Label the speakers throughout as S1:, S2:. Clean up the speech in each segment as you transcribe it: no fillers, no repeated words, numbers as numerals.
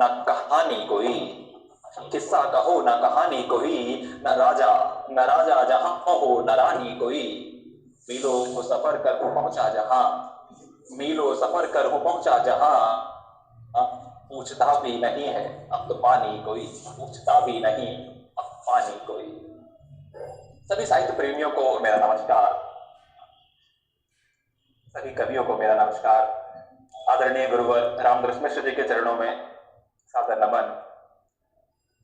S1: न कहानी कोई, किस्सा कहो न कहानी कोई, न राजा जहां हो न रानी कोई। मीलों सफर कर हो पहुंचा जहां, मीलों सफर कर हो पहुंचा जहां, पूछता भी नहीं है अब तो पानी कोई, पूछता भी नहीं अब पानी कोई। सभी साहित्य प्रेमियों को मेरा नमस्कार, सभी कवियों को मेरा नमस्कार। आदरणीय गुरुवर रामदरस मिश्र जी के चरणों में सादर नमन।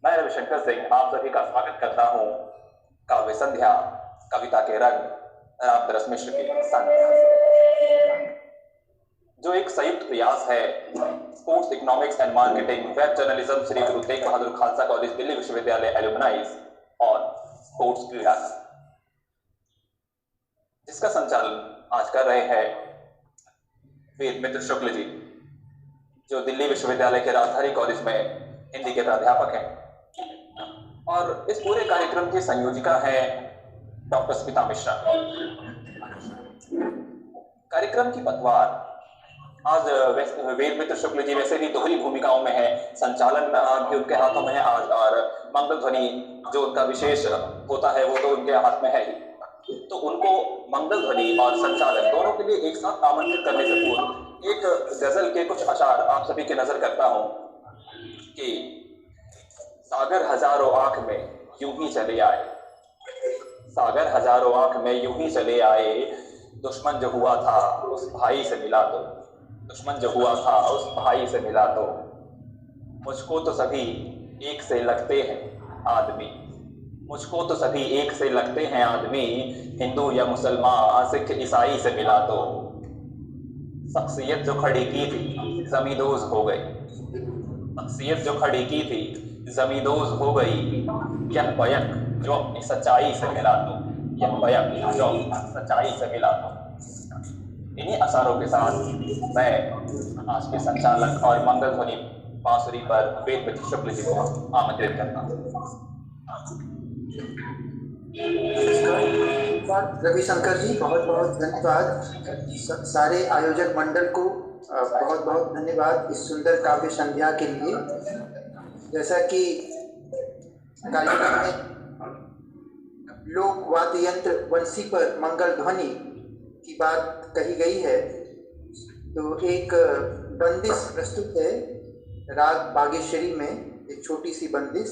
S1: मैं रविशंकर सिंह आप सभी का स्वागत करता हूं काव्य संध्या कविता के रंग रामदरस मिश्र के संग, जो एक संयुक्त प्रयास है sports economics and marketing web journalism Shri Guru Tegh Bahadur Khalsa college Delhi विश्वविद्यालय एलुमनाइज और स्पोर्ट्स क्रीड़ा, जिसका संचालन आज कर रहे हैं वेद मित्र शुक्ल जी, जो दिल्ली विश्वविद्यालय के राजधानी कॉलेज में हिंदी के प्राध्यापक हैं। और इस पूरे कार्यक्रम की संयोजिका है डॉक्टर स्मिता मिश्रा। कार्यक्रम की पतवार आज वेद मित्र शुक्ल जी वैसे भी दोहरी भूमिकाओं में है, संचालन भी उनके हाथों में है आज, और मंगल ध्वनि जो उनका विशेष होता है वो तो उनके हाथ में है ही। तो उनको मंगल ध्वनि और संचालन दोनों के लिए एक साथ आमंत्रित करने से पूर्व एक गजल के कुछ अशार आप सभी की नजर करता हूं कि सागर हजारों आंख में यूं ही चले आए, सागर हजारों आंख में यूं ही चले आए, दुश्मन जो हुआ था उस भाई से मिला दो, दुश्मन जो हुआ था उस भाई से मिला दो। मुझको तो सभी एक से लगते हैं आदमी, मुझको तो सभी एक से लगते हैं आदमी, हिंदू या मुसलमान सिख ईसाई से मिला दो। शख्सियत जो खड़ी की थी जमींदोज हो गई, शख्सियत जो खड़ी की थी जमींदोज हो गई। यह बयक जो अपनी सच्चाई से मिला दो, यह बयक जो अपनी सच्चाई से मिला दो। इन्हीं असारों के साथ मैं आज के संचालक और मंगल ध्वनि बांसुरी पर वेद मित्र शुक्ल जी को आमंत्रित करता हूँ।
S2: रविशंकर जी बहुत बहुत धन्यवाद। सारे आयोजक मंडल को बहुत बहुत धन्यवाद इस सुंदर काव्य संध्या के लिए। जैसा कि कार्यक्रम में लोक वाद्य यंत्र वंशी पर मंगल ध्वनि की बात कही गई है, तो एक बंदिश प्रस्तुत है राग बागेश्वरी में, एक छोटी सी बंदिश।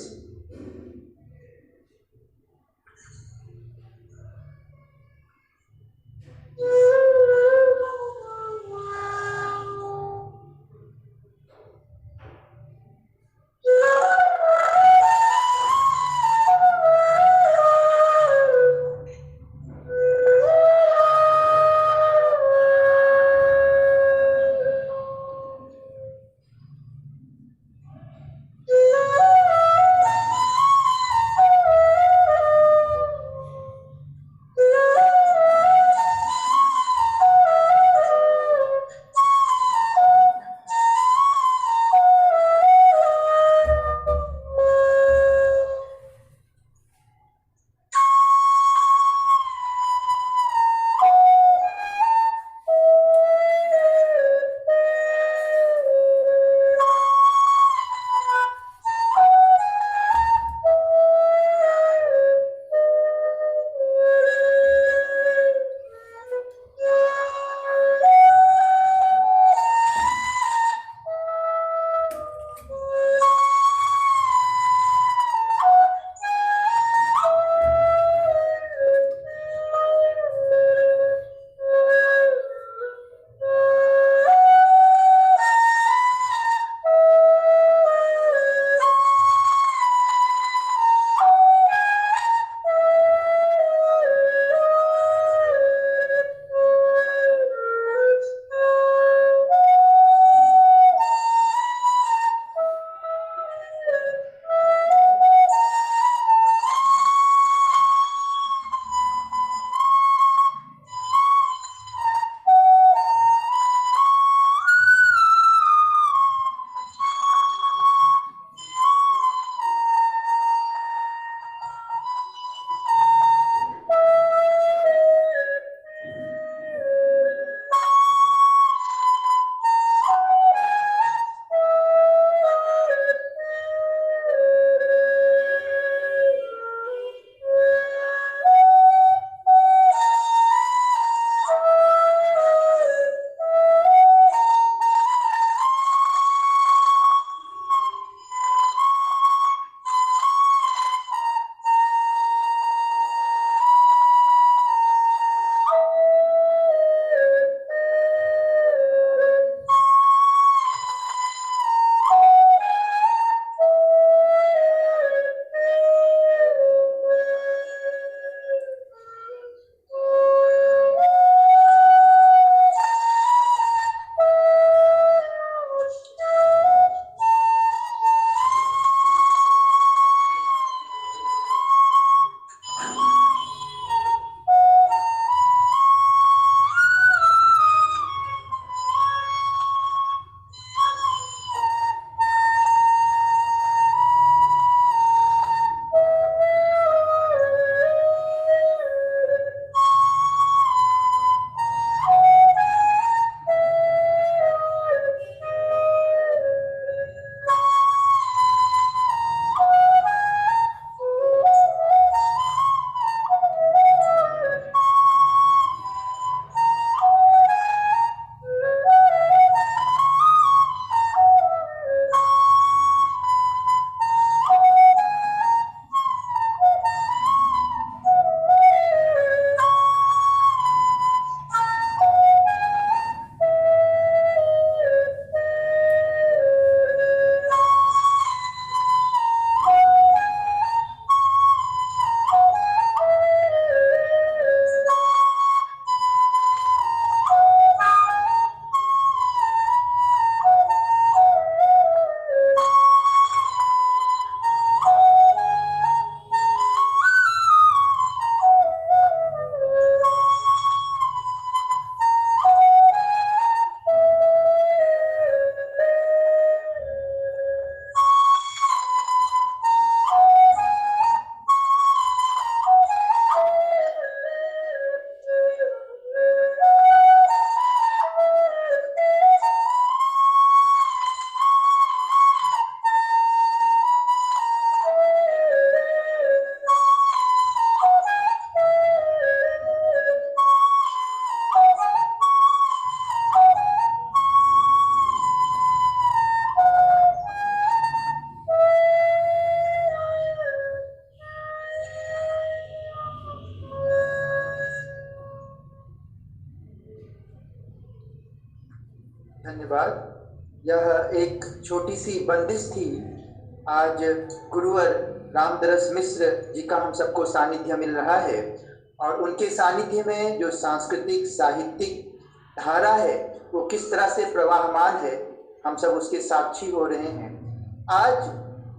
S2: धन्यवाद। यह एक छोटी सी बंदिश थी। आज गुरुवर रामदरस मिश्र जी का हम सबको सानिध्य मिल रहा है और उनके सानिध्य में जो सांस्कृतिक साहित्यिक धारा है वो किस तरह से प्रवाहमान है, हम सब उसके साक्षी हो रहे हैं। आज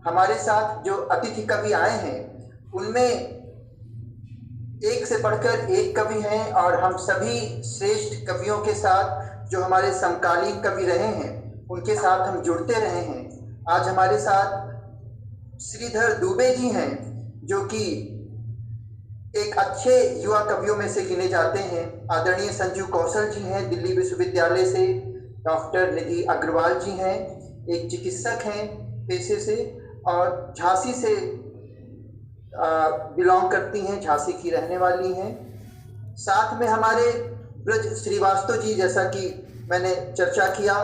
S2: हमारे साथ जो अतिथि कवि आए हैं उनमें एक से बढ़कर एक कवि हैं और हम सभी श्रेष्ठ कवियों के साथ जो हमारे समकालीन कवि रहे हैं उनके साथ हम जुड़ते रहे हैं। आज हमारे साथ श्रीधर दुबे जी हैं जो कि एक अच्छे युवा कवियों में से गिने जाते हैं। आदरणीय संजीव कौशल जी हैं दिल्ली विश्वविद्यालय से। डॉक्टर निधि अग्रवाल जी हैं, एक चिकित्सक हैं पेशे से और झांसी से बिलोंग करती हैं, झांसी की रहने वाली हैं। साथ में हमारे ब्रज श्रीवास्तव जी, जैसा कि मैंने चर्चा किया,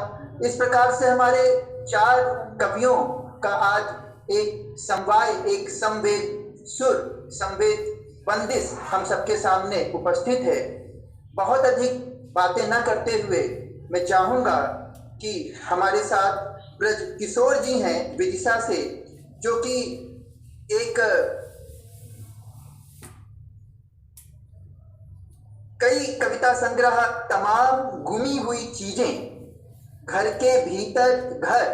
S2: इस प्रकार से हमारे 4 कवियों का आज एक समवाय, एक समवेत सुर, समवेत बंदिश हम सबके सामने उपस्थित है। बहुत अधिक बातें न करते हुए मैं चाहूँगा कि हमारे साथ ब्रज किशोर जी हैं विदिशा से, जो कि एक कई कविता संग्रह, तमाम गुमी हुई चीजें, घर के भीतर घर,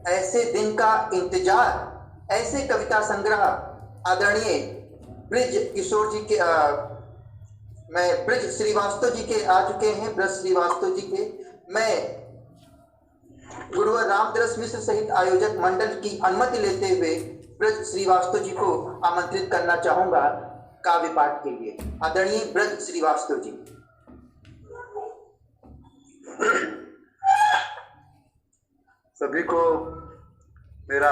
S2: ऐसे दिन का इंतजार, ऐसे कविता संग्रह आदरणीय ब्रज किशोर जी के मैं ब्रज श्रीवास्तव जी के आ चुके हैं। ब्रज श्रीवास्तव जी के मैं गुरुवर रामदरस मिश्र सहित आयोजक मंडल की अनुमति लेते हुए ब्रज श्रीवास्तव जी को आमंत्रित करना चाहूंगा काव्य पाठ के लिए। आदरणीय ब्रज श्रीवास्तव जी।
S3: सभी को मेरा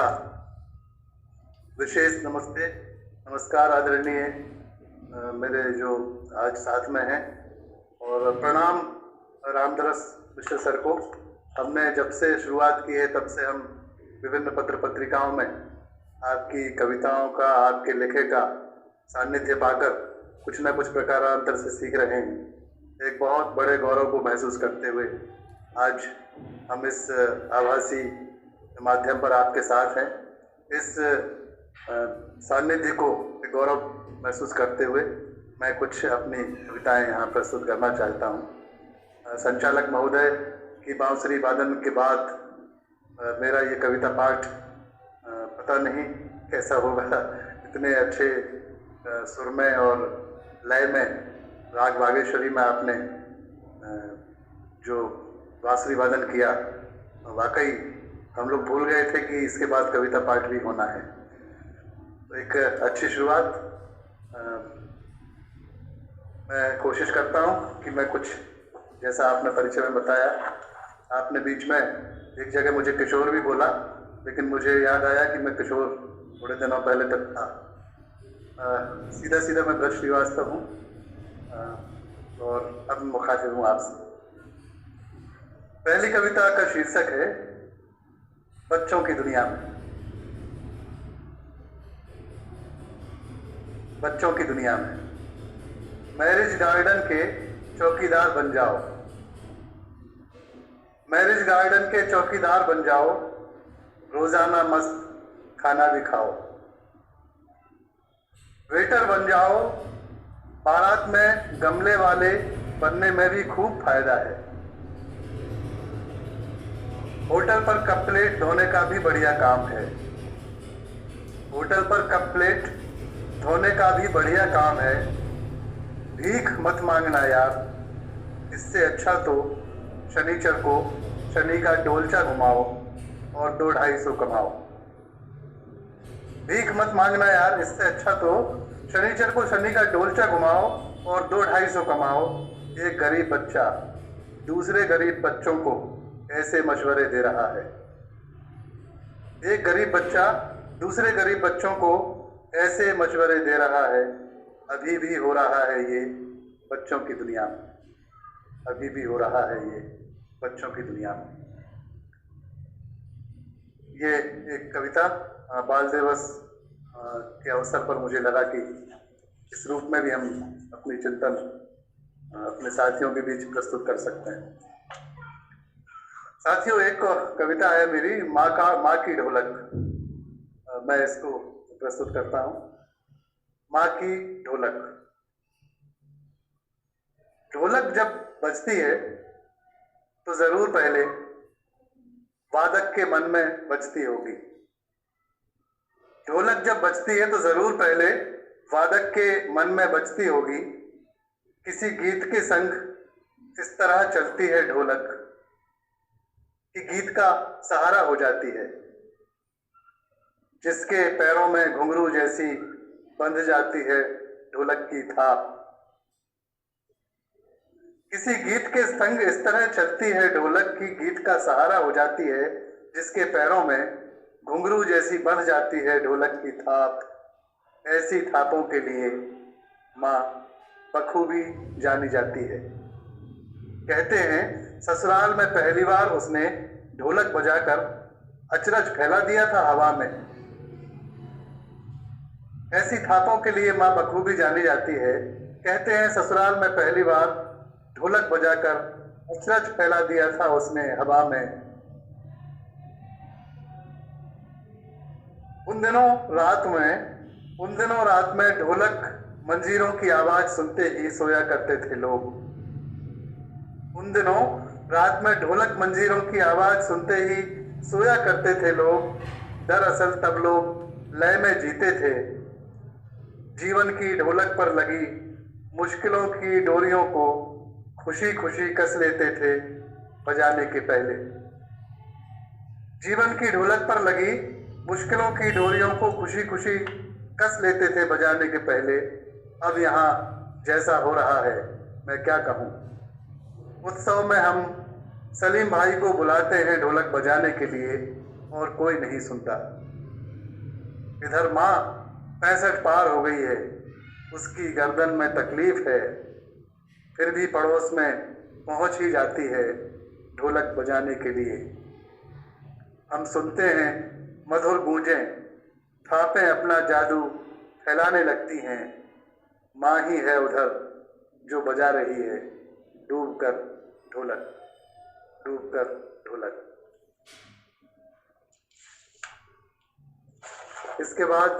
S3: विशेष नमस्कार आदरणीय मेरे जो आज साथ में हैं, और प्रणाम रामदरस मिश्र सर को। हमने जब से शुरुआत की है तब से हम विभिन्न पत्र पत्रिकाओं में आपकी कविताओं का, आपके लिखे का सानिध्य पाकर कुछ न कुछ प्रकारांतर से सीख रहे हैं। एक बहुत बड़े गौरव को महसूस करते हुए आज हम इस आभासी माध्यम पर आपके साथ हैं। इस सानिध्य को गौरव महसूस करते हुए मैं कुछ अपनी कविताएं यहाँ प्रस्तुत करना चाहता हूँ। संचालक महोदय की बांसुरी वादन के बाद मेरा ये कविता पाठ पता नहीं कैसा होगा। इतने अच्छे सुर में और लय में राग बागेश्वरी में आपने जो बांसुरी वादन किया, वाकई हम लोग भूल गए थे कि इसके बाद कविता पाठ भी होना है। तो एक अच्छी शुरुआत मैं कोशिश करता हूँ कि मैं कुछ, जैसा आपने परिचय में बताया, आपने बीच में एक जगह मुझे किशोर भी बोला, लेकिन मुझे याद आया कि मैं किशोर थोड़े दिनों पहले तक था। सीधा मैं ब्रज श्रीवास्तव हूँ और अब मुखातिब हूँ आपसे। पहली कविता का शीर्षक है बच्चों की दुनिया में। बच्चों की दुनिया में मैरिज गार्डन के चौकीदार बन जाओ, मैरिज गार्डन के चौकीदार बन जाओ, रोजाना मस्त खाना भी खाओ, वेटर बन जाओ, बारात में गमले वाले बनने में भी खूब फायदा है, होटल पर कप प्लेट धोने का भी बढ़िया काम है, होटल पर कप प्लेट धोने का भी बढ़िया काम है, भीख मत मांगना यार, इससे अच्छा तो शनिचर को शनि का डोलचा घुमाओ और 200-250 कमाओ। भीख मत मांगना यार, इससे अच्छा तो शनिचर को शनि का डोलचा घुमाओ और 200-250 कमाओ। एक गरीब बच्चा दूसरे गरीब बच्चों को ऐसे मशवरे दे रहा है, एक गरीब बच्चा दूसरे गरीब बच्चों को ऐसे मशवरे दे रहा है। अभी भी हो रहा है ये बच्चों की दुनिया में, अभी भी हो रहा है ये बच्चों की दुनिया में। ये एक कविता बाल दिवस के अवसर पर मुझे लगा कि इस रूप में भी हम अपनी चिंतन अपने साथियों के बीच प्रस्तुत कर सकते हैं। साथियों, एक कविता है मेरी, माँ की ढोलक। मैं इसको प्रस्तुत करता हूँ। माँ की ढोलक। ढोलक जब बजती है तो जरूर पहले वादक के मन में बजती होगी। ढोलक जब बजती है तो जरूर पहले वादक के मन में बजती होगी। किसी गीत के संग इस तरह चलती है ढोलक कि गीत का सहारा हो जाती है। जिसके पैरों में घुंघरू जैसी बंध जाती है ढोलक की थाप। किसी गीत के संग इस तरह चलती है ढोलक की गीत का सहारा हो जाती है। जिसके पैरों में घुंघरू जैसी बंध जाती है ढोलक की थाप। ऐसी थापों के लिए माँ बखूबी जानी जाती है। कहते हैं ससुराल में पहली बार उसने ढोलक बजाकर अचरज फैला दिया था हवा में। ऐसी थापों के लिए माँ बखूबी जानी जाती है। कहते हैं ससुराल में पहली बार ढोलक बजाकर अचरज फैला दिया था उसने हवा में। उन दिनों रात में ढोलक मंजीरों की आवाज सुनते ही सोया करते थे लोग। उन दिनों रात में ढोलक मंजीरों की आवाज सुनते ही सोया करते थे लोग। दरअसल तब लोग लय में जीते थे। जीवन की ढोलक पर लगी मुश्किलों की डोरियों को खुशी खुशी कस लेते थे बजाने के पहले। जीवन की ढोलक पर लगी मुश्किलों की डोरियों को खुशी खुशी कस लेते थे बजाने के पहले। अब यहाँ जैसा हो रहा है मैं क्या कहूँ। उत्सव में हम सलीम भाई को बुलाते हैं ढोलक बजाने के लिए और कोई नहीं सुनता। इधर माँ 65 पार हो गई है, उसकी गर्दन में तकलीफ है, फिर भी पड़ोस में पहुँच ही जाती है ढोलक बजाने के लिए। हम सुनते हैं मधुर गूंजें, थापें अपना जादू फैलाने लगती हैं। माँ ही है उधर जो बजा रही है डूब कर ढोलक, डूब कर ढोलक। इसके बाद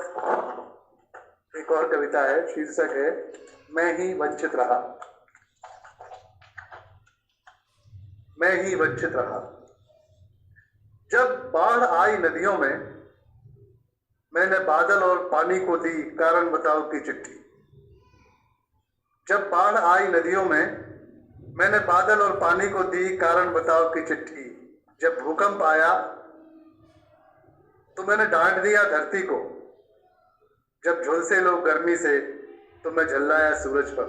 S3: एक और कविता है, शीर्षक है मैं ही वंचित रहा। मैं ही वंचित रहा। जब बाढ़ आई नदियों में मैंने बादल और पानी को दी कारण बताओ की चिट्ठी। जब बाढ़ आई नदियों में मैंने बादल और पानी को दी कारण बताओ की चिट्ठी। जब भूकंप आया तो मैंने डांट दिया धरती को। जब झुलसे लोग गर्मी से तो मैं झल्लाया सूरज पर।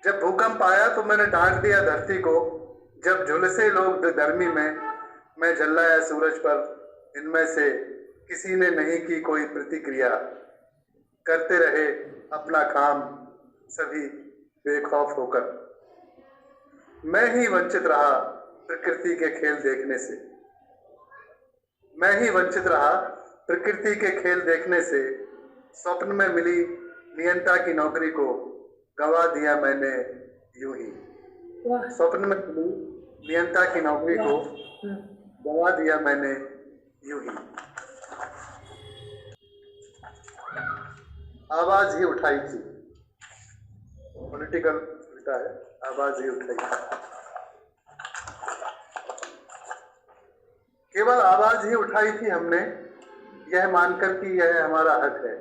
S3: जब भूकंप आया तो मैंने डांट दिया धरती को। जब झुलसे लोग गर्मी में मैं झल्लाया सूरज पर। इनमें से किसी ने नहीं की कोई प्रतिक्रिया। करते रहे अपना काम सभी बेखौफ होकर। मैं ही वंचित रहा प्रकृति के खेल देखने से। मैं ही वंचित रहा प्रकृति के खेल देखने से। स्वप्न में मिली नियंता की नौकरी को गंवा दिया मैंने यूं ही। स्वप्न में मिली नियंता की नौकरी को गंवा दिया मैंने यूं ही। आवाज ही उठाई थी, पॉलिटिकल कविता है, आवाज ही उठाई थी। केवल आवाज ही उठाई थी हमने, यह मानकर कि यह हमारा हक है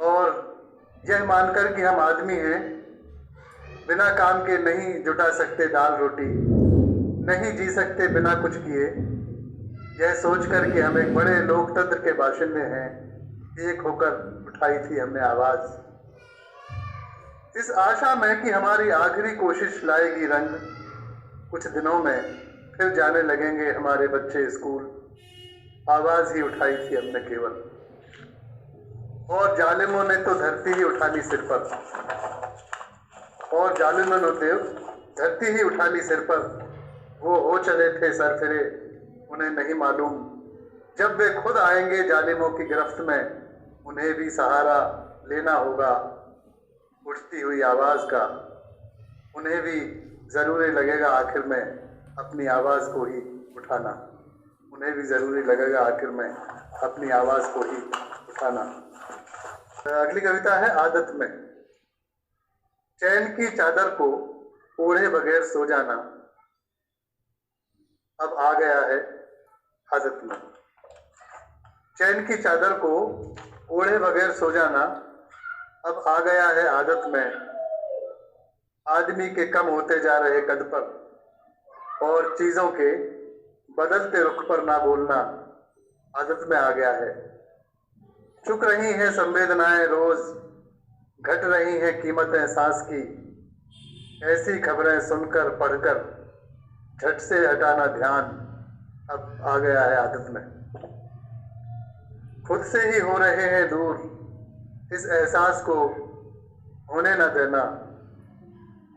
S3: और यह मानकर कि हम आदमी हैं। बिना काम के नहीं जुटा सकते दाल रोटी, नहीं जी सकते बिना कुछ किए। यह सोचकर कि हम एक बड़े लोकतंत्र के बाशिंदे हैं, एक होकर उठाई थी हमने आवाज। इस आशा में कि हमारी आखिरी कोशिश लाएगी रंग। कुछ दिनों में फिर जाने लगेंगे हमारे बच्चे स्कूल। आवाज ही उठाई थी हमने केवल, और जालिमों ने तो धरती ही उठा ली सिर पर। और जालिमों ने तो धरती ही उठा ली सिर पर। वो हो चले थे सरफिरे, उन्हें नहीं मालूम जब वे खुद आएंगे जालिमों की गिरफ्त में उन्हें भी सहारा लेना होगा उठती हुई आवाज का। उन्हें भी ज़रूरी लगेगा आखिर में अपनी आवाज़ को ही उठाना, उन्हें भी ज़रूरी लगेगा आखिर में अपनी आवाज़ को ही उठाना। अगली कविता है आदत में। चैन की चादर को ओढ़े बगैर सो जाना अब आ गया है आदत में। चैन की चादर को ओढ़े बगैर सो जाना अब आ गया है आदत में। आदमी के कम होते जा रहे कद पर और चीजों के बदलते रुख पर ना बोलना आदत में आ गया है। चुक रही हैं संवेदनाएं रोज, घट रही हैं कीमतें सांस की। ऐसी खबरें सुनकर पढ़कर झट से हटाना ध्यान अब आ गया है आदत में। खुद से ही हो रहे हैं दूर, इस एहसास को होने न देना।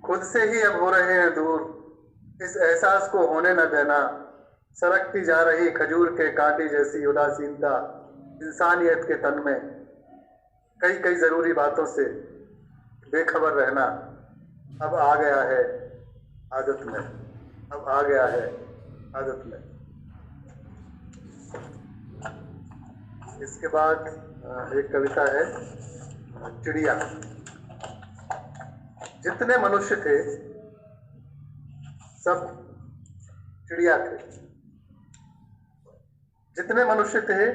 S3: खुद से ही अब हो रहे हैं दूर, इस एहसास को होने न देना। सरकती जा रही खजूर के कांटे जैसी उदासीनता इंसानियत के तन में। कई कई जरूरी बातों से बेखबर रहना अब आ गया है आदत में, अब आ गया है आदत में। इसके बाद एक कविता है चिड़िया। जितने मनुष्य थे सब चिड़िया थे। जितने मनुष्य थे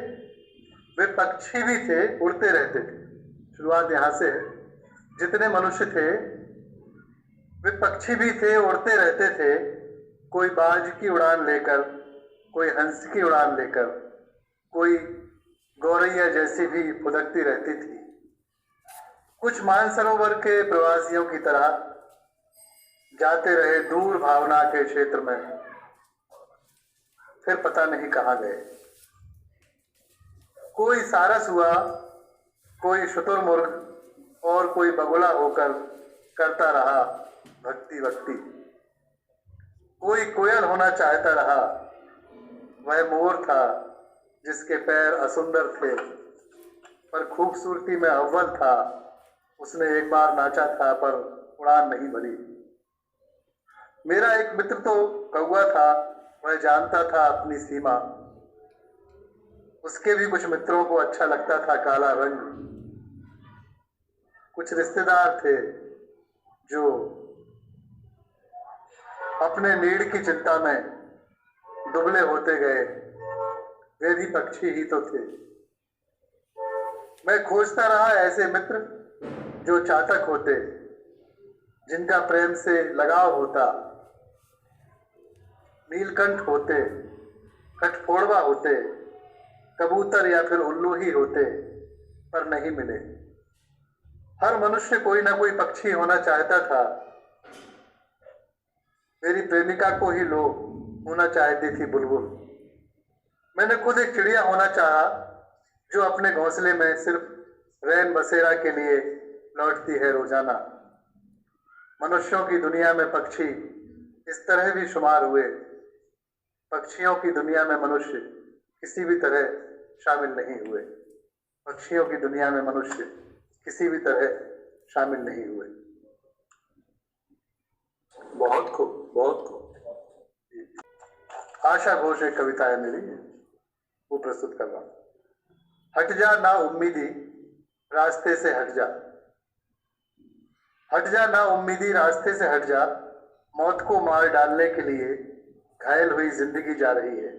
S3: वे पक्षी भी थे, उड़ते रहते थे। शुरुआत यहां से है। जितने मनुष्य थे वे पक्षी भी थे, उड़ते रहते थे। कोई बाज की उड़ान लेकर, कोई हंस की उड़ान लेकर, कोई गौरैया जैसी भी फुदकती रहती थी। कुछ मानसरोवर के प्रवासियों की तरह जाते रहे दूर भावना के क्षेत्र में, फिर पता नहीं कहाँ गए। कोई सारस हुआ, कोई शुतुरमुर्ग और कोई बगुला होकर करता रहा भक्ति भक्ति। कोई कोयल होना चाहता रहा, वह मोर था जिसके पैर असुंदर थे पर खूबसूरती में अव्वल था। उसने एक बार नाचा था पर उड़ान नहीं भरी। मेरा एक मित्र तो कौवा था, वह जानता था अपनी सीमा। उसके भी कुछ मित्रों को अच्छा लगता था काला रंग। कुछ रिश्तेदार थे जो अपने नीड़ की चिंता में दुबले होते गए, वे भी पक्षी ही तो थे। मैं खोजता रहा ऐसे मित्र जो चातक होते, जिनका प्रेम से लगाव होता। नीलकंठ होते, कठफोड़वा होते, कबूतर या फिर उल्लू ही होते, पर नहीं मिले। हर मनुष्य कोई ना कोई पक्षी होना चाहता था। मेरी प्रेमिका को ही लो होना चाहती थी बुलबुल। मैंने खुद एक चिड़िया होना चाहा जो अपने घोंसले में सिर्फ रैन बसेरा के लिए लौटती है रोजाना। मनुष्यों की दुनिया में पक्षी इस तरह भी शुमार हुए। पक्षियों की दुनिया में मनुष्य किसी भी तरह शामिल नहीं हुए। पक्षियों की दुनिया में मनुष्य किसी भी तरह शामिल नहीं हुए।
S1: बहुत खूब, बहुत खूब।
S3: आशा घोष एक कविता है मेरी, वो प्रस्तुत कर रहा हूं। हट जा ना उम्मीदी, रास्ते से हट जा। हट जा ना उम्मीदी, रास्ते से हट जा। मौत को मार डालने के लिए घायल हुई जिंदगी जा रही है।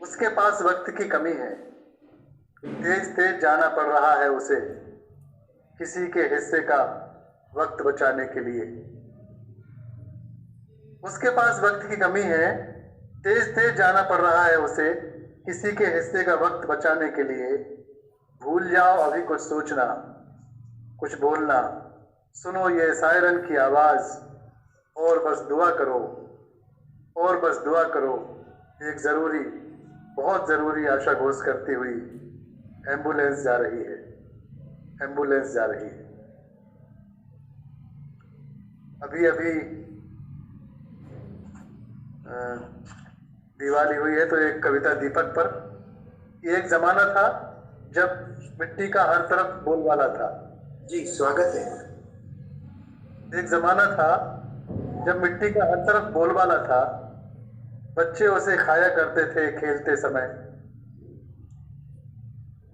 S3: उसके पास वक्त की कमी है, तेज तेज जाना पड़ रहा है उसे किसी के हिस्से का वक्त बचाने के लिए। उसके पास वक्त की कमी है, तेज तेज जाना पड़ रहा है उसे किसी के हिस्से का वक्त बचाने के लिए। भूल जाओ अभी कुछ सोचना, कुछ बोलना, सुनो ये सायरन की आवाज और बस दुआ करो, और बस दुआ करो। एक जरूरी, बहुत जरूरी आशा घोष करती हुई एम्बुलेंस जा रही है, एम्बुलेंस जा रही है। अभी अभी दिवाली हुई है तो एक कविता दीपक पर। एक जमाना था जब मिट्टी का हर तरफ बोलबाला था।
S2: जी स्वागत है।
S3: एक जमाना था जब मिट्टी का हर तरफ बोलबाला था, बच्चे उसे खाया करते थे खेलते समय,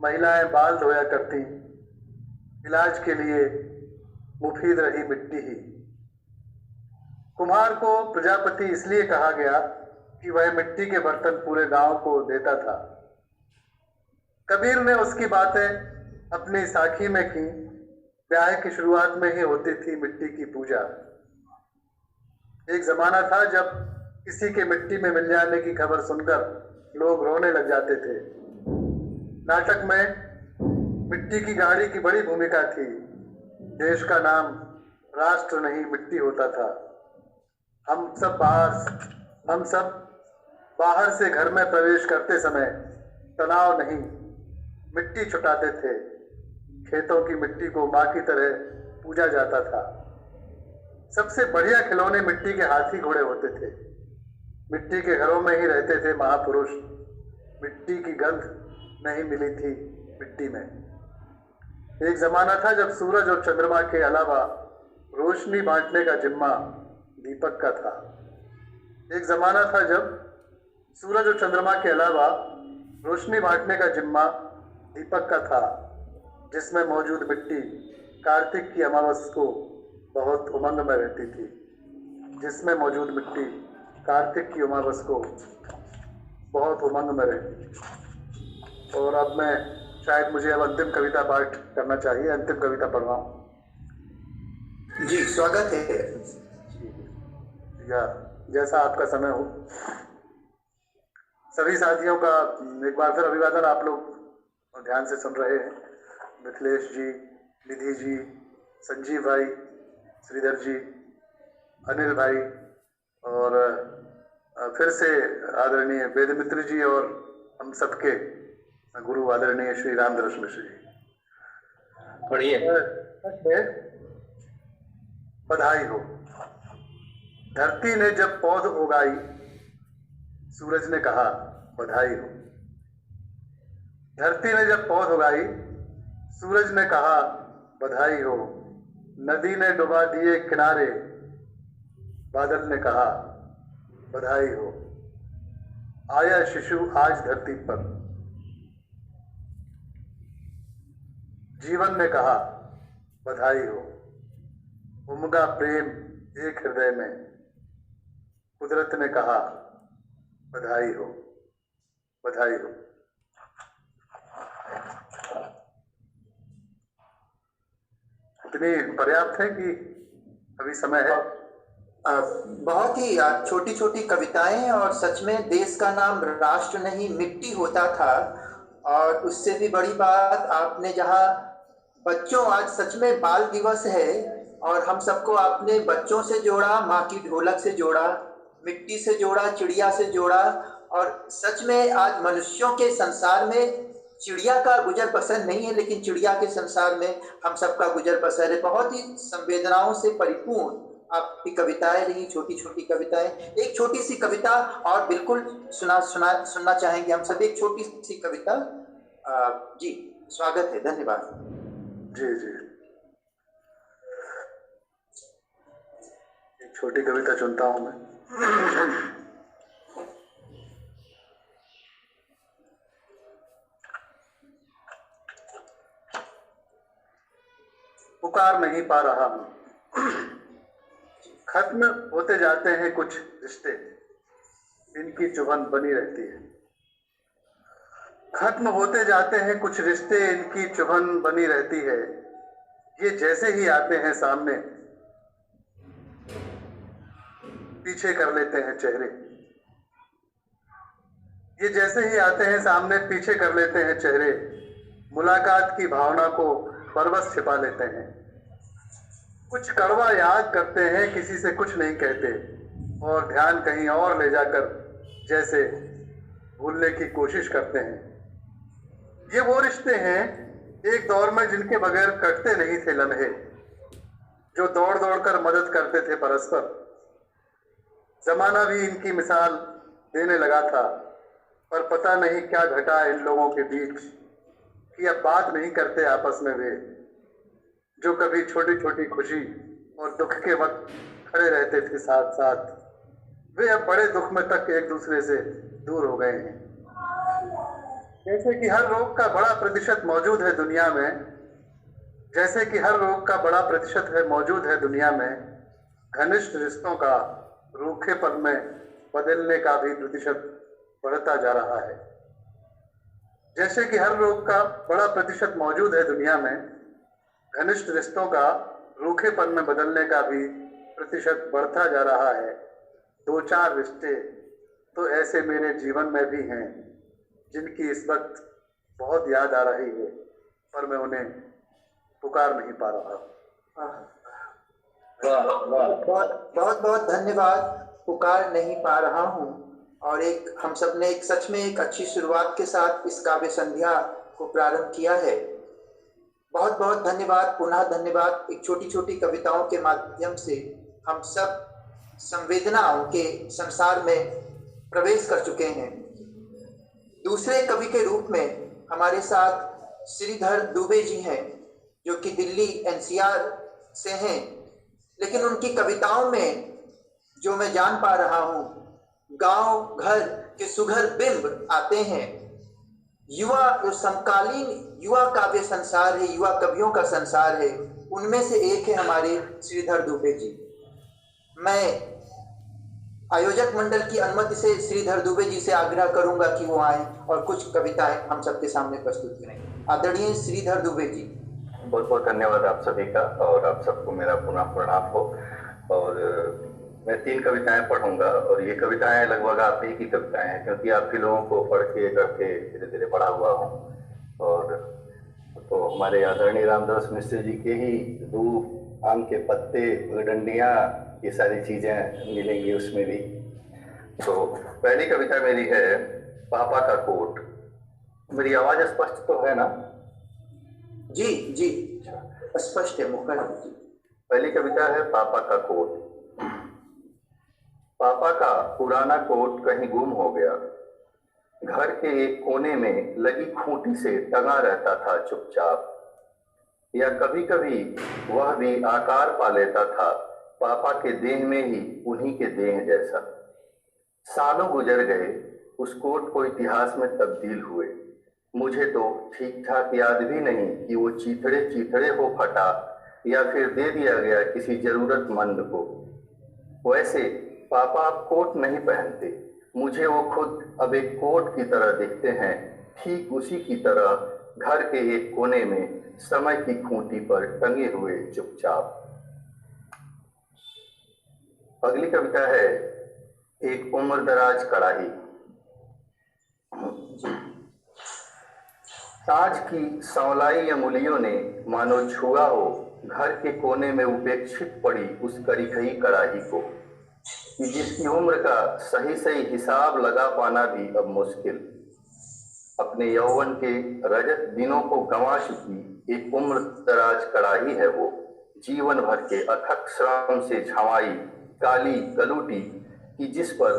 S3: महिलाएं बाल धोया करती, इलाज के लिए मुफीद रही मिट्टी ही। कुम्हार को प्रजापति इसलिए कहा गया कि वह मिट्टी के बर्तन पूरे गांव को देता था। कबीर ने उसकी बातें अपनी साखी में की। ब्याह की शुरुआत में ही होती थी मिट्टी की पूजा। एक जमाना था जब किसी के मिट्टी में मिल जाने की खबर सुनकर लोग रोने लग जाते थे। नाटक में मिट्टी की गाड़ी की बड़ी भूमिका थी। देश का नाम राष्ट्र नहीं मिट्टी होता था। हम सब बाहर से घर में प्रवेश करते समय तनाव नहीं, मिट्टी छुटाते थे। खेतों की मिट्टी को माँ की तरह पूजा जाता था। सबसे बढ़िया खिलौने मिट्टी के हाथी घोड़े होते थे। मिट्टी के घरों में ही रहते थे महापुरुष। मिट्टी की गंध नहीं मिली थी मिट्टी में। एक जमाना था जब सूरज और चंद्रमा के अलावा रोशनी बांटने का जिम्मा दीपक का था। एक जमाना था जब सूरज और चंद्रमा के अलावा रोशनी बांटने का जिम्मा दीपक का था, जिसमें मौजूद मिट्टी कार्तिक की अमावस को बहुत उमंग में रहती थी। जिसमें मौजूद मिट्टी कार्तिक की अमावस को बहुत उमंग में रहती थी। और अब मैं शायद मुझे अब अंतिम कविता पाठ करना चाहिए। अंतिम कविता पढ़ रहा हूँ।
S2: जी, स्वागत है।
S3: या जैसा आपका समय हो। सभी साथियों का एक बार फिर अभिवादन। आप लोग ध्यान से सुन रहे हैं। मिथिलेश जी, निधि जी, संजीव भाई, श्रीधर जी, अनिल भाई और फिर से आदरणीय वेदमित्र जी और हम सबके गुरु आदरणीय श्री रामधरस मिश्र जी।
S1: पढ़िए।
S3: बधाई हो। धरती ने जब पौध उगाई, सूरज ने कहा बधाई हो। धरती ने जब पौध उगाई, सूरज ने कहा बधाई हो। नदी ने डुबा दिए किनारे, बादल ने कहा बधाई हो। आया शिशु आज धरती पर, जीवन ने कहा बधाई हो। उमगा प्रेम एक हृदय में, कुदरत ने कहा बधाई हो, बधाई हो। इतनी पर्याप्त है कि अभी समय है।
S2: बहुत ही छोटी छोटी कविताएं और सच में देश का नाम राष्ट्र नहीं मिट्टी होता था। और उससे भी बड़ी बात आपने जहाँ बच्चों, आज सच में बाल दिवस है और हम सबको आपने बच्चों से जोड़ा, माँ की ढोलक से जोड़ा, मिट्टी से जोड़ा, चिड़िया से जोड़ा। और सच में आज मनुष्यों के संसार में चिड़िया का गुजर बसर नहीं है, लेकिन चिड़िया के संसार में हम सबका गुजर बसर है। बहुत ही संवेदनाओं से परिपूर्ण आपकी कविताएं रही, छोटी छोटी कविताएं। एक छोटी सी कविता और बिल्कुल सुनना चाहेंगे हम सभी। एक छोटी सी कविता। जी, स्वागत है, धन्यवाद।
S3: जी जी, एक छोटी कविता चुनता हूं मैं। पुकार नहीं पा रहा हूं, खत्म होते जाते हैं कुछ रिश्ते, इनकी चुभन बनी रहती है। खत्म होते जाते हैं कुछ रिश्ते, इनकी चुभन बनी रहती है। ये जैसे ही आते हैं सामने, पीछे कर लेते हैं चेहरे। ये जैसे ही आते हैं सामने, पीछे कर लेते हैं चेहरे। मुलाकात की भावना को परवश छिपा लेते हैं। कुछ कड़वा याद करते हैं, किसी से कुछ नहीं कहते, और ध्यान कहीं और ले जाकर जैसे भूलने की कोशिश करते हैं। ये वो रिश्ते हैं एक दौर में जिनके बगैर कटते नहीं थे लम्हे, जो दौड़ दौड़ कर मदद करते थे परस्पर। जमाना भी इनकी मिसाल देने लगा था, पर पता नहीं क्या घटा इन लोगों के बीच कि अब बात नहीं करते आपस में वे, जो कभी छोटी छोटी खुशी और दुख के वक्त खड़े रहते थे साथ साथ, वे अब बड़े दुख में तक एक दूसरे से दूर हो गए हैं। जैसे कि हर रोग का बड़ा प्रतिशत मौजूद है दुनिया में, जैसे कि हर रोग का बड़ा प्रतिशत है मौजूद है दुनिया में, घनिष्ठ रिश्तों का रूखेपन में बदलने का भी प्रतिशत बढ़ता जा रहा है। जैसे कि हर रोग का बड़ा प्रतिशत मौजूद है दुनिया में, घनिष्ठ रिश्तों का रूखेपन में बदलने का भी प्रतिशत बढ़ता जा रहा है। दो चार रिश्ते तो ऐसे मेरे जीवन में भी हैं जिनकी इस वक्त बहुत याद आ रही है, पर मैं उन्हें पुकार नहीं पा रहा।
S2: बहुत बहुत धन्यवाद। पुकार नहीं पा रहा हूँ, और एक हम सब ने एक सच में एक अच्छी शुरुआत के साथ इस काव्य संध्या को प्रारंभ किया है। बहुत बहुत धन्यवाद, पुनः धन्यवाद। एक छोटी छोटी कविताओं के माध्यम से हम सब संवेदनाओं के संसार में प्रवेश कर चुके हैं। दूसरे कवि के रूप में हमारे साथ श्रीधर दुबे जी हैं, जो कि दिल्ली एनसीआर से हैं, लेकिन उनकी कविताओं में जो मैं जान पा रहा हूँ, गांव घर के सुघर बिंब आते हैं। युवा जो समकालीन युवा काव्य संसार है, युवा कवियों का संसार है, उनमें से एक है हमारे श्रीधर दुबे जी। मैं आयोजक मंडल की अनुमति से श्रीधर दुबे जी से आग्रह करूंगा कि वो आए और कुछ कविताएं हम सबके सामने प्रस्तुत करें। आदरणीय श्रीधर दुबे जी।
S4: बहुत बहुत धन्यवाद आप सभी का, और आप सबको मेरा पुनः प्रणाम हो। और मैं 3 कविताएं पढ़ूंगा, और ये कविताएं लगभग आप ही की कविताएं हैं, क्योंकि आपके लोगों को पढ़ के करके धीरे धीरे पढ़ा हुआ हूँ। और तो हमारे आदरणीय रामदास मिश्र जी के ही धूप, आम के पत्ते, डंडियाँ, ये सारी चीजें मिलेंगी उसमें भी। तो पहली कविता मेरी है पापा का कोट। मेरी आवाज स्पष्ट तो है ना?
S2: जी जी, स्पष्ट है, मुखर जी।
S4: पहली कविता है पापा का कोट। पापा का पुराना कोट कहीं गुम हो गया। घर के एक कोने में लगी खूंटी से टंगा रहता था चुपचाप, या कभी कभी वह भी आकार पा लेता था पापा के देह में ही उन्हीं के देह जैसा। सालों गुजर गए, उस कोट को इतिहास में तब्दील हुए। मुझे तो ठीक ठाक याद भी नहीं कि वो चीथड़े चीथड़े हो फटा या फिर दे दिया गया किसी जरूरतमंद को। वैसे पापा अब कोट नहीं पहनते, मुझे वो खुद अब एक कोट की तरह दिखते हैं, ठीक उसी की तरह घर के एक कोने में समय की खूंटी पर टंगे हुए चुपचाप। अगली कविता है एक उम्रदराज कड़ाही। साँझ की सांवलाई अंगुलियों ने मानो छुआ हो घर के कोने में उपेक्षित पड़ी उस करीखई कड़ाही को, कि जिसकी उम्र का सही सही हिसाब लगा पाना भी अब मुश्किल। अपने यौवन के रजत दिनों को गंवा चुकी एक उम्रदराज कड़ाही है वो, जीवन भर के अथक श्रम से झमाई काली कलूटी, कि जिस पर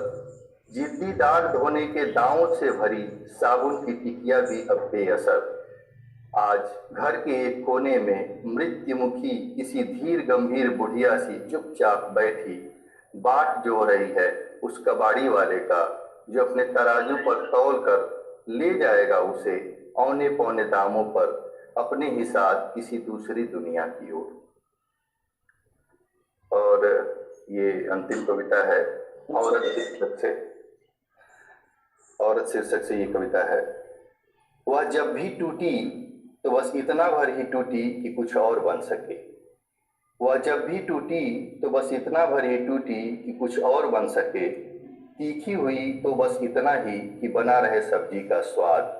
S4: जिद्दी दाग धोने के दांवों से भरी साबुन की टिकिया भी अब बेअसर। आज घर के एक कोने में मृत्युमुखी किसी धीर गंभीर बुढ़िया सी चुपचाप बैठी बाट जो रही है उस कबाड़ी वाले का, जो अपने तराजू पर तौल कर ले जाएगा उसे औने पौने दामों पर अपने ही साथ किसी दूसरी दुनिया की ओर। और ये अंतिम कविता है औरत शीर्षक से। औरत शीर्षक से ये कविता है। वह जब भी टूटी तो बस इतना भर ही टूटी कि कुछ और बन सके। वह जब भी टूटी तो बस इतना भर ही टूटी कि कुछ और बन सके। तीखी हुई तो बस इतना ही कि बना रहे सब्जी का स्वाद।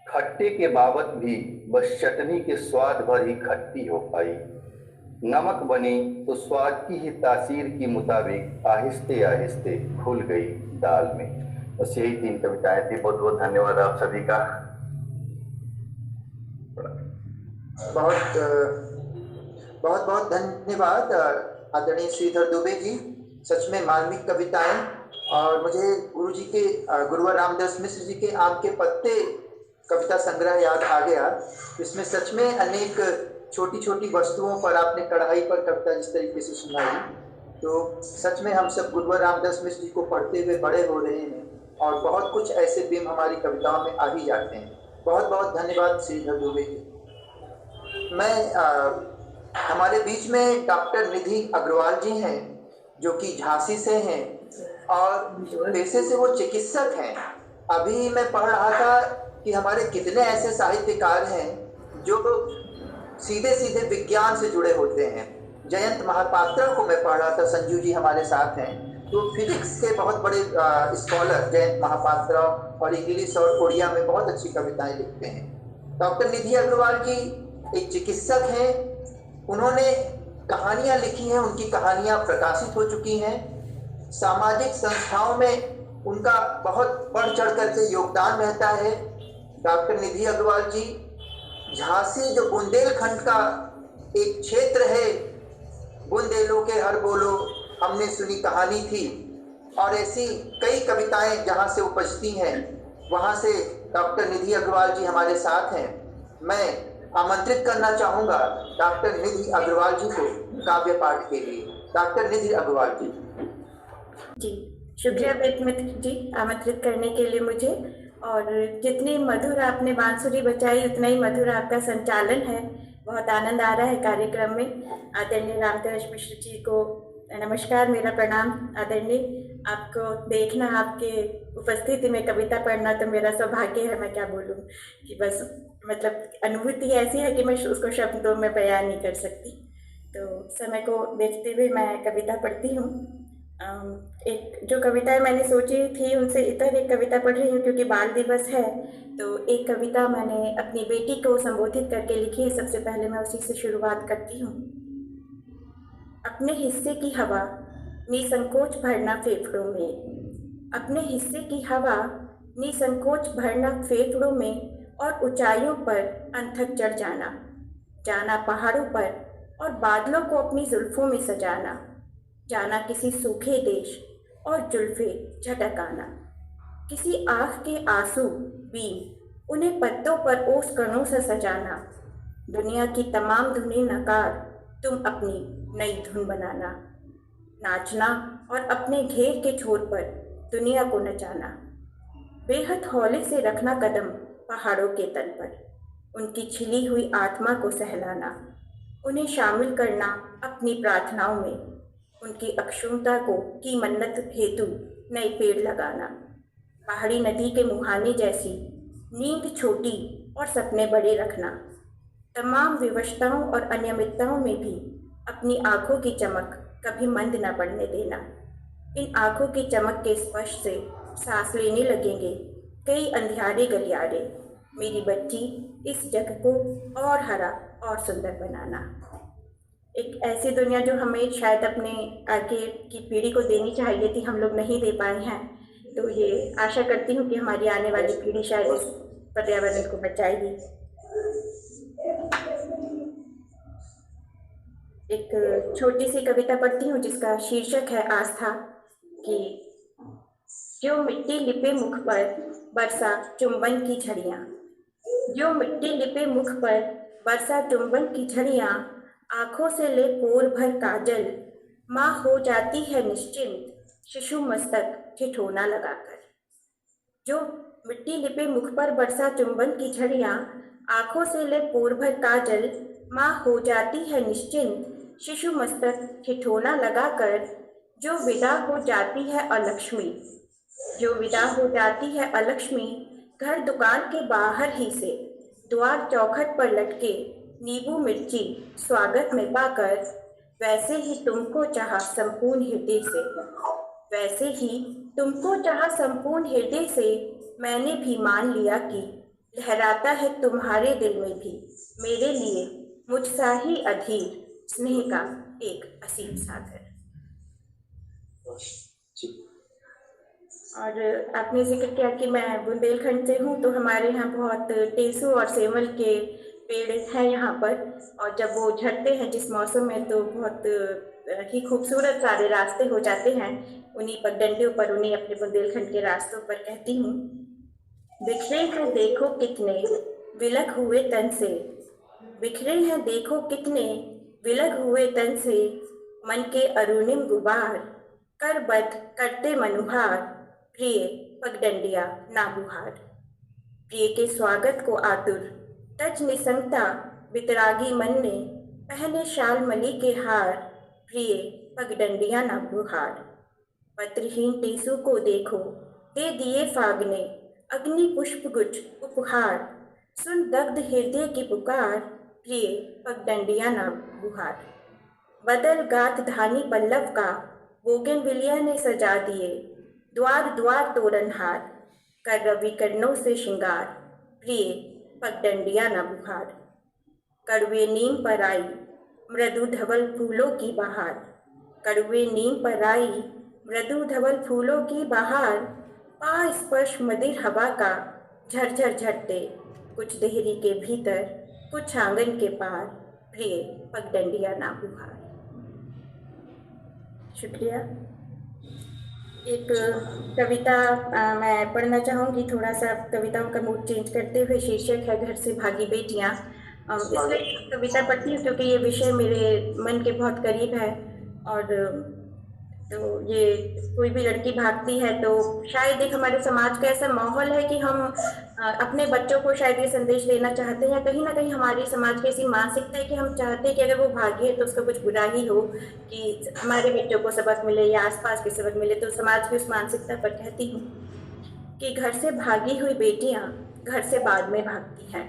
S4: खट्टे के बाबत भी बस चटनी के स्वाद भर ही खट्टी हो पाई। नमक बनी तो स्वाद की ही तासीर के मुताबिक आहिस्ते आहिस्ते घुल गई दाल में। बस यही 3 कविताएं थी। बहुत बहुत धन्यवाद आप सभी का।
S2: बहुत बहुत धन्यवाद आदरणीय श्रीधर दुबे जी। सच में मार्मिक कविताएं, और मुझे गुरुवर रामदास मिश्र जी के आम के पत्ते कविता संग्रह याद आ गया। इसमें सच में अनेक छोटी छोटी वस्तुओं पर आपने कढ़ाई पर कविता जिस तरीके से सुनाई, तो सच में हम सब गुरुवर रामदास मिश्र जी को पढ़ते हुए बड़े हो रहे हैं और बहुत कुछ ऐसे बिंब हमारी कविताओं में आ ही जाते हैं। बहुत बहुत धन्यवाद श्रीधर दुबे जी। हमारे बीच में डॉक्टर निधि अग्रवाल जी हैं जो कि झांसी से हैं और पेशे से वो चिकित्सक हैं। अभी मैं पढ़ रहा था कि हमारे कितने ऐसे साहित्यकार हैं जो सीधे सीधे विज्ञान से जुड़े होते हैं। जयंत महापात्रा को मैं पढ़ रहा था, संजू जी हमारे साथ हैं, तो फिजिक्स के बहुत बड़े स्कॉलर जयंत महापात्रा और इंग्लिश और उड़िया में बहुत अच्छी कविताएं लिखते हैं। डॉक्टर निधि अग्रवाल जी एक चिकित्सक हैं, उन्होंने कहानियां लिखी हैं, उनकी कहानियां प्रकाशित हो चुकी हैं। सामाजिक संस्थाओं में उनका बहुत बढ़ चढ़ करके योगदान रहता है। डॉक्टर निधि अग्रवाल जी झांसी जो बुंदेलखंड का एक क्षेत्र है, बुंदेलों के हर बोलो हमने सुनी कहानी थी, और ऐसी कई कविताएं जहां से उपजती हैं वहां से डॉक्टर निधि अग्रवाल जी हमारे साथ हैं। मैं आमंत्रित करना चाहूंगा डॉक्टर निधि अग्रवाल जी को काव्य पाठ के लिए। डॉक्टर निधि अग्रवाल जी।
S5: जी शुक्रिया मित्र जी आमंत्रित करने के लिए मुझे। और जितनी मधुर आपने बांसुरी बजाई उतना ही मधुर आपका संचालन है। बहुत आनंद आ रहा है कार्यक्रम में। आदरणीय रामदास मिश्र जी को नमस्कार, मेरा प्रणाम। आदरणीय, आपको देखना, आपके उपस्थिति में कविता पढ़ना तो मेरा सौभाग्य है। मैं क्या बोलूँ कि बस मतलब अनुभूति ऐसी है कि मैं उसको शब्दों में बयान नहीं कर सकती। तो समय को देखते हुए मैं कविता पढ़ती हूँ। एक जो कविताएं मैंने सोची थी उनसे इतर एक कविता पढ़ रही हूँ क्योंकि बाल दिवस है। तो एक कविता मैंने अपनी बेटी को संबोधित करके लिखी है। सबसे पहले मैं उसी से शुरुआत करती हूँ। अपने हिस्से की हवा निसंकोच भरना फेफड़ों में, अपने हिस्से की हवा निसंकोच भरना फेफड़ों में, और ऊंचाइयों पर अनथक चढ़ जाना, जाना पहाड़ों पर और बादलों को अपनी जुल्फों में सजाना, जाना किसी सूखे देश और जुल्फे झटकाना, किसी आँख के आंसू बीम उन्हें पत्तों पर ओस कणों से सजाना, दुनिया की तमाम धुनें नकार तुम अपनी नई धुन बनाना, नाचना और अपने घेर के छोर पर दुनिया को नचाना, बेहद हौले से रखना कदम पहाड़ों के तल पर, उनकी छिली हुई आत्मा को सहलाना, उन्हें शामिल करना अपनी प्रार्थनाओं में, उनकी अक्षुणता को की मन्नत हेतु नए पेड़ लगाना, पहाड़ी नदी के मुहाने जैसी नींद छोटी और सपने बड़े रखना, तमाम विवशताओं और अनियमितताओं में भी अपनी आँखों की चमक कभी मंद न पड़ने देना। इन आँखों की चमक के स्पर्श से सांस लेने लगेंगे कई अंधियारे गलियारे, मेरी बच्ची इस जग को और हरा और सुंदर बनाना। एक ऐसी दुनिया जो हमें शायद अपने आगे की पीढ़ी को देनी चाहिए थी, हम लोग नहीं दे पाए हैं। तो ये आशा करती हूँ कि हमारी आने वाली पीढ़ी शायद इस पर्यावरण को बचाएगी। एक छोटी सी कविता पढ़ती हूँ जिसका शीर्षक है आस्था। कि जो मिट्टी लिपे मुख पर बरसा चुंबन की झड़ियाँ, जो मिट्टी लिपे मुख पर बरसा चुंबन की झड़ियाँ, आँखों से ले पोर भर काजल, माँ हो जाती है निश्चिंत शिशु मस्तक ठिठोना लगाकर। जो मिट्टी लिपे मुख पर बरसा चुंबन की झड़ियाँ, आँखों से ले पोर भर काजल, माँ हो जाती है निश्चिंत शिशु मस्तक ठिठोना लगाकर। जो विदा हो जाती है अलक्ष्मी, जो विदा हो जाती है अलक्ष्मी, घर दुकान के बाहर ही से द्वार चौखट पर लटके नींबू मिर्ची स्वागत में पाकर, वैसे ही तुमको चाहा संपूर्ण हृदय से, वैसे ही तुमको चाहा संपूर्ण हृदय से, मैंने भी मान लिया कि लहराता है तुम्हारे दिल में भी मेरे लिए मुझसा ही अधीर स्नेह का एक असीम सागर। और आपने जिक्र किया कि मैं बुंदेलखंड से हूँ, तो हमारे यहाँ बहुत टेसू और सेमल के पेड़ हैं यहाँ पर, और जब वो झड़ते हैं जिस मौसम में तो बहुत ही खूबसूरत सारे रास्ते हो जाते हैं। उन्हीं पगडंडियों पर, उन्हीं अपने बुंदेलखंड के रास्तों पर कहती हूँ। बिखरे हैं देखो कितने विलग हुए तन से, बिखरे हैं देखो कितने विलग हुए तन से, मन के अरुणिम गुबार, कर बद करते मनुहार, प्रिय पगडंडिया नाबुहार। प्रिय के स्वागत को आतुर, तज निसंगता बितरागी मन ने, पहने शाल मली के हार, प्रिय पगडंडिया नाबुहार। पत्रहीन टेसु को देखो, दे दिए फागने, अग्नि पुष्प गुच्छ उपहार, सुन दग्ध हृदय की पुकार, प्रिय पगडंडिया नाबुहार। बदल गाथ धानी पल्लव का, बोगनविलिया ने सजा दिए, द्वार द्वार तोरणहार, कर रवि कर्णों से श्रृंगार, प्रिय पगडंडिया नाबुहार। कड़वे नीम पर आई मृदु धवल फूलों की बहार, कड़वे नीम पर आई मृदु धवल फूलों की बहार, पा स्पर्श मदिर हवा का, झरझर झरते कुछ देहरी के भीतर, कुछ आंगन के पार, प्रिय पगडंडिया नाबुहार। शुक्रिया। एक कविता मैं पढ़ना चाहूँगी, थोड़ा सा कविताओं का मूड चेंज करते हुए। शीर्षक है घर से भागी बेटियाँ। इसलिए कविता पढ़ती हूँ क्योंकि ये विषय मेरे मन के बहुत करीब है। और तो ये कोई भी लड़की भागती है तो शायद एक हमारे समाज का ऐसा माहौल है कि हम अपने बच्चों को शायद ये संदेश देना चाहते हैं, या कहीं ना कहीं हमारी समाज की ऐसी मानसिकता है कि हम चाहते हैं कि अगर वो भागी है तो उसका कुछ बुरा ही हो, कि हमारे बच्चों को सबक मिले या आसपास के सबक मिले। तो समाज की उस मानसिकता पर कहती हूँ कि घर से भागी हुई बेटियाँ घर से बाद में भागती हैं,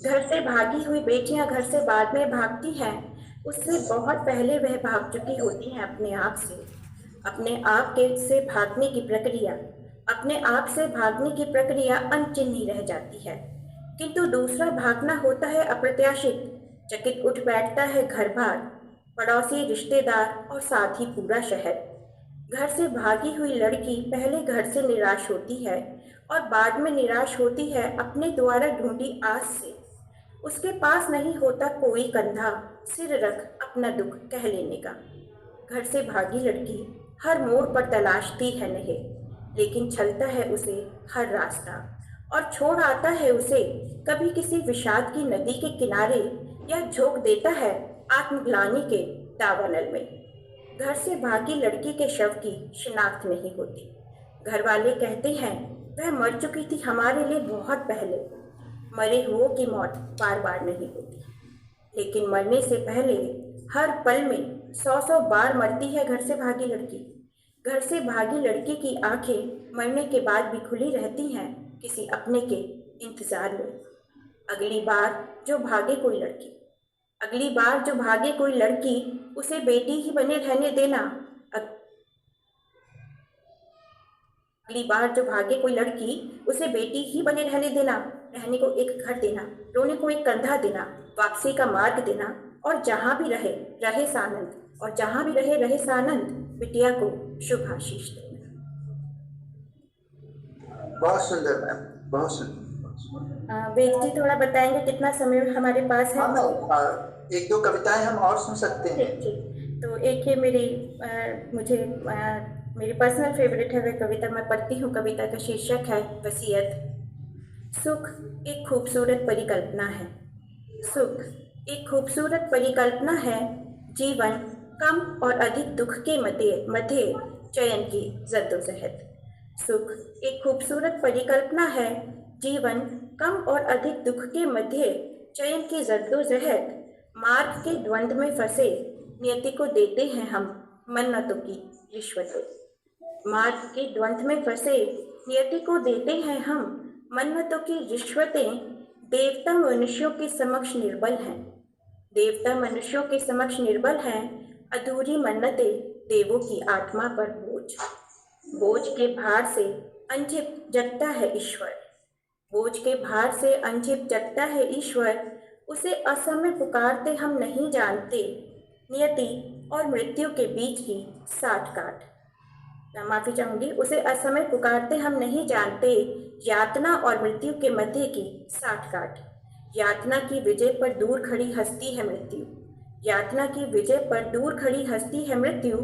S5: घर से भागी हुई बेटियाँ घर से बाद में भागती हैं, उससे बहुत पहले वह भाग चुकी होती हैं अपने आप से। अपने आप के से भागने की प्रक्रिया, अपने आप से भागने की प्रक्रिया अनचिन्ही रह जाती है, किंतु दूसरा भागना होता है अप्रत्याशित। चकित उठ बैठता है घर बार, पड़ोसी, रिश्तेदार और साथ ही पूरा शहर। घर से भागी हुई लड़की पहले घर से निराश होती है और बाद में निराश होती है अपने द्वारा ढूंढी आस से। उसके पास नहीं होता कोई कंधा सिर रख अपना दुख कह लेने का। घर से भागी लड़की हर मोड़ पर तलाशती है नहीं, लेकिन छलता है उसे हर रास्ता और छोड़ आता है उसे कभी किसी विषाद की नदी के किनारे, या झोंक देता है आत्मग्लानि के दावानल में। घर से भागी लड़की के शव की शिनाख्त नहीं होती। घर वाले कहते हैं वह मर चुकी थी हमारे लिए बहुत पहले। मरे हुओं की मौत बार बार नहीं होती, लेकिन मरने से पहले हर पल में 100 बार मरती है घर से भागी लड़की। घर से भागी लड़की की आंखें मरने के बाद भी खुली रहती हैं किसी अपने के इंतजार में। अगली बार जो भागे कोई लड़की, अगली बार जो भागे कोई लड़की, उसे बेटी ही बने रहने देना। अगली बार जो भागे कोई लड़की, उसे बेटी ही बने रहने देना। रहने को एक घर देना, रोने को एक कंधा देना, वापसी का मार्ग देना, और जहाँ भी रहे रहे सानंद, और जहाँ भी रहे रहे सानंद, बिटिया को शुभ आशीष देना।
S2: बहुत सुंदर मैम, बहुत सुंदर।
S5: वेद जी थोड़ा बताएंगे कितना समय हमारे पास है?
S2: एक दो कविताएं हम और सुन सकते हैं।
S5: ठीक। तो एक ये मेरी मेरी पर्सनल फेवरेट है, वह कविता मैं पढ़ती हूँ। कविता का शीर्षक है वसीयत। सुख एक खूबसूरत परिकल्पना है, सुख एक खूबसूरत परिकल्पना है, जीवन कम और अधिक दुख के मध्य चयन की जद्दोजहद। सुख एक खूबसूरत परिकल्पना है, जीवन कम और अधिक दुख के मध्य चयन की जद्दोजहद। मार्ग के द्वंद्व में फंसे नियति को देते हैं हम मन्नतों की रिश्वतें। मार्ग के द्वंद्व में फंसे नियति को देते हैं हम मन्नतों की रिश्वतें। देवता मनुष्यों के समक्ष निर्बल हैं, देवता मनुष्यों के समक्ष निर्बल हैं। अधूरी मन्नतें देवों की आत्मा पर बोझ, बोझ के भार से अनझिप जगता है ईश्वर, बोझ के भार से अनझिप जगता है ईश्वर। उसे असमय पुकारते हम नहीं जानते, नियति और मृत्यु के बीच की साठगांठ। माफी चाहूंगी, उसे असमय पुकारते हम नहीं जानते, यातना और मृत्यु के मध्य की साठगांठ। यातना की विजय पर दूर खड़ी हस्ती है मृत्यु, यातना की विजय पर दूर खड़ी हस्ती है मृत्यु।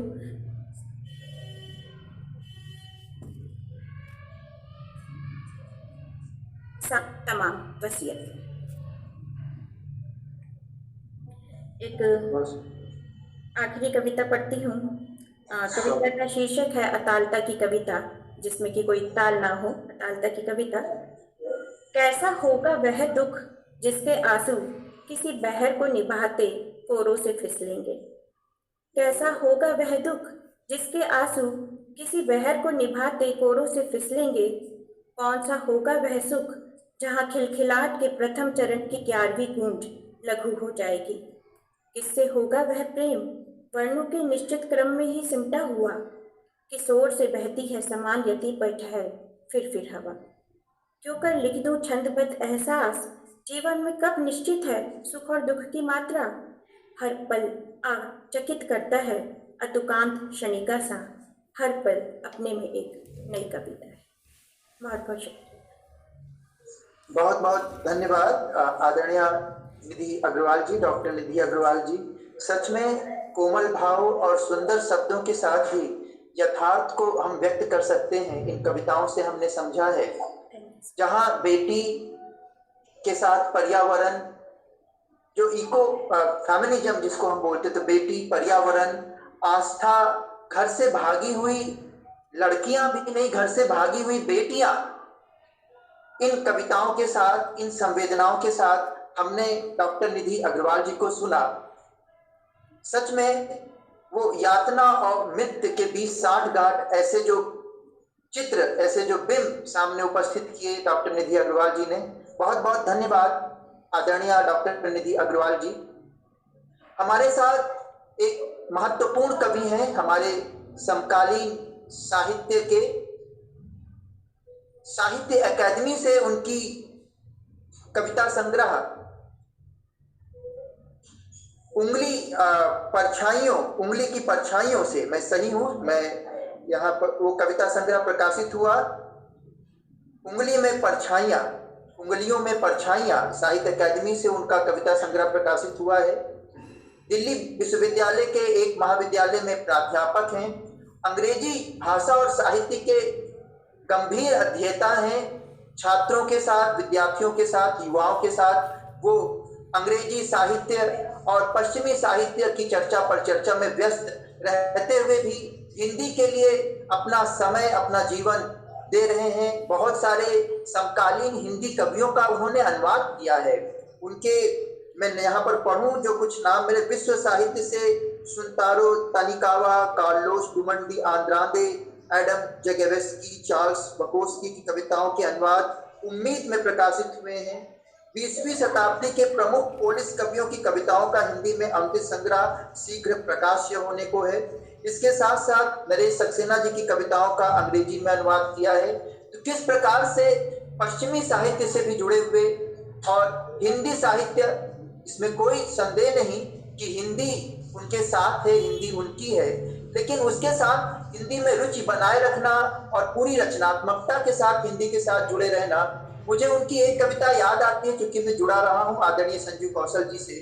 S5: तमाम वसीयत। एक आखिरी कविता पढ़ती हूँ। कविता का शीर्षक है अतालता की कविता, जिसमें कि कोई ताल ना हो। अतालता की कविता। कैसा होगा वह दुख जिसके आंसू किसी बहर को निभाते कोरों से फिसलेंगे। कैसा होगा वह दुख जिसके आंसू किसी बहर को निभाते कोरों से फिसलेंगे। कौन सा होगा वह सुख जहाँ खिलखिलाहट के प्रथम चरण की 11वीं गूंज लघु हो जाएगी। किससे होगा वह प्रेम वर्णों के निश्चित क्रम में ही सिमटा हुआ, किशोर से बहती है समान यति पर ठहर फिर हवा। क्यों कर लिख दूं छंदबद्ध एहसास, जीवन में कब निश्चित है सुख और दुख की मात्रा। हर पल चकित करता है अतुकांत क्षणिका सा, हर पल अपने में एक नई कविता है। बहुत बहुत शुक्रिया।
S2: बहुत बहुत धन्यवाद आदरणीय निधि अग्रवाल जी, डॉक्टर निधि अग्रवाल जी। सच में कोमल भाव और सुंदर शब्दों के साथ ही यथार्थ को हम व्यक्त कर सकते हैं। इन कविताओं से हमने समझा है जहां बेटी के साथ पर्यावरण, जो इको फेमिनिज्म जिसको हम बोलते, तो बेटी, पर्यावरण, आस्था, घर से भागी हुई लड़कियां भी नहीं, घर से भागी हुई बेटियां, इन कविताओं के साथ, इन संवेदनाओं के साथ हमने डॉक्टर निधि अग्रवाल जी को सुना। सच में वो यातना और मृत्यु के बीच साठगांठ, ऐसे जो चित्र, ऐसे जो बिंब सामने उपस्थित किए डॉक्टर निधि अग्रवाल जी ने। बहुत बहुत धन्यवाद आदरणीय डॉक्टर निधि अग्रवाल जी। हमारे साथ एक महत्वपूर्ण कवि हैं हमारे समकालीन साहित्य के, साहित्य अकादमी से उनकी कविता संग्रह उंगली की परछाइयों से, मैं सही हूं, मैं यहाँ पर वो कविता संग्रह प्रकाशित हुआ। उंगलियों में परछाइयां, साहित्य अकादमी से उनका कविता संग्रह प्रकाशित हुआ है। दिल्ली विश्वविद्यालय के एक महाविद्यालय में प्राध्यापक हैं। अंग्रेजी भाषा और साहित्य के गंभीर अध्येता हैं। छात्रों के साथ, विद्यार्थियों के साथ, युवाओं के साथ वो अंग्रेजी साहित्य और पश्चिमी साहित्य की चर्चा पर चर्चा में व्यस्त रहते हुए भी हिंदी के लिए अपना समय, अपना जीवन दे रहे हैं। बहुत सारे समकालीन हिंदी कवियों का उन्होंने अनुवाद किया है। उनके मैं यहाँ पर पढ़ूं जो कुछ नाम मेरे विश्व साहित्य से: सुंतारो तानिकावा, कार्लोस डुमंडी आंद्रादे, एडम जगेवेस्की, चार्ल्स बकोस्की की कविताओं के अनुवाद उम्मीद में प्रकाशित हुए हैं। 20वीं शताब्दी के प्रमुख पोलिश कवियों की कविताओं का हिंदी में अमृत संग्रह शीघ्र प्रकाश्य होने को है। इसके साथ साथ नरेश सक्सेना जी की कविताओं का अंग्रेजी में अनुवाद किया है। तो किस प्रकार से पश्चिमी साहित्य से भी जुड़े हुए और हिंदी साहित्य, इसमें कोई संदेह नहीं कि हिंदी उनके साथ है, हिंदी उनकी है, लेकिन उसके साथ हिंदी में रुचि बनाए रखना और पूरी रचनात्मकता के साथ हिंदी के साथ जुड़े रहना। मुझे उनकी एक कविता याद आती है, क्योंकि मैं जुड़ा रहा हूँ आदरणीय संजू कौशल जी से,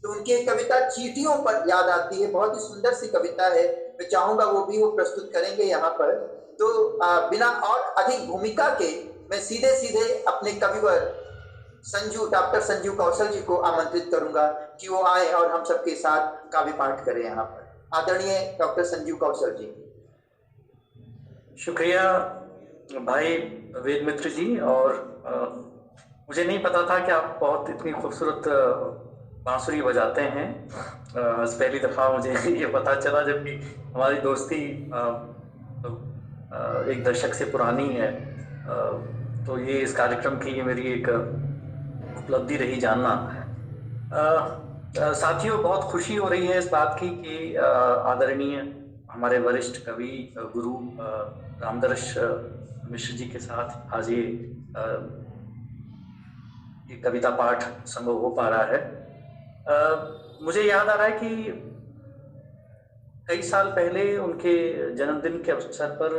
S2: तो उनकी एक कविता चींटियों पर याद आती है। बहुत ही सुंदर सी कविता है, मैं चाहूंगा वो प्रस्तुत करेंगे यहाँ पर। तो बिना और अधिक भूमिका के मैं सीधे अपने कविवर डॉक्टर संजू कौशल जी को आमंत्रित करूंगा कि वो आए और हम सबके साथ काव्य पाठ करें यहाँ पर। आदरणीय डॉक्टर संजू कौशल जी।
S6: शुक्रिया भाई वेद मित्र जी। और मुझे नहीं पता था कि आप बहुत इतनी खूबसूरत बांसुरी बजाते हैं। पहली दफ़ा मुझे ये पता चला, जबकि हमारी दोस्ती एक दशक से पुरानी है। तो ये इस कार्यक्रम की मेरी एक उपलब्धि रही जानना। साथियों, बहुत खुशी हो रही है इस बात की कि आदरणीय हमारे वरिष्ठ कवि गुरु रामदरस मिश्र जी के साथ आज ये कविता पाठ संभव हो पा रहा है। मुझे याद आ रहा है कि कई साल पहले उनके जन्मदिन के अवसर पर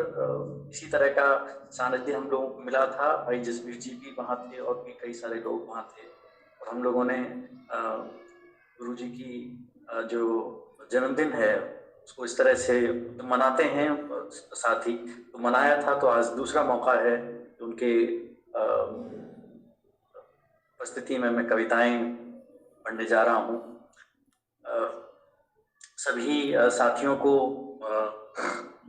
S6: इसी तरह का सानिध्य हम लोगों को मिला था। भाई जसवीर जी भी वहाँ थे और भी कई सारे लोग वहाँ थे, और हम लोगों ने गुरु जी की जो जन्मदिन है उसको इस तरह से मनाते हैं साथ ही, तो मनाया था। तो आज दूसरा मौका है उनके उपस्थिति में मैं कविताएं पढ़ने जा रहा हूँ। सभी साथियों को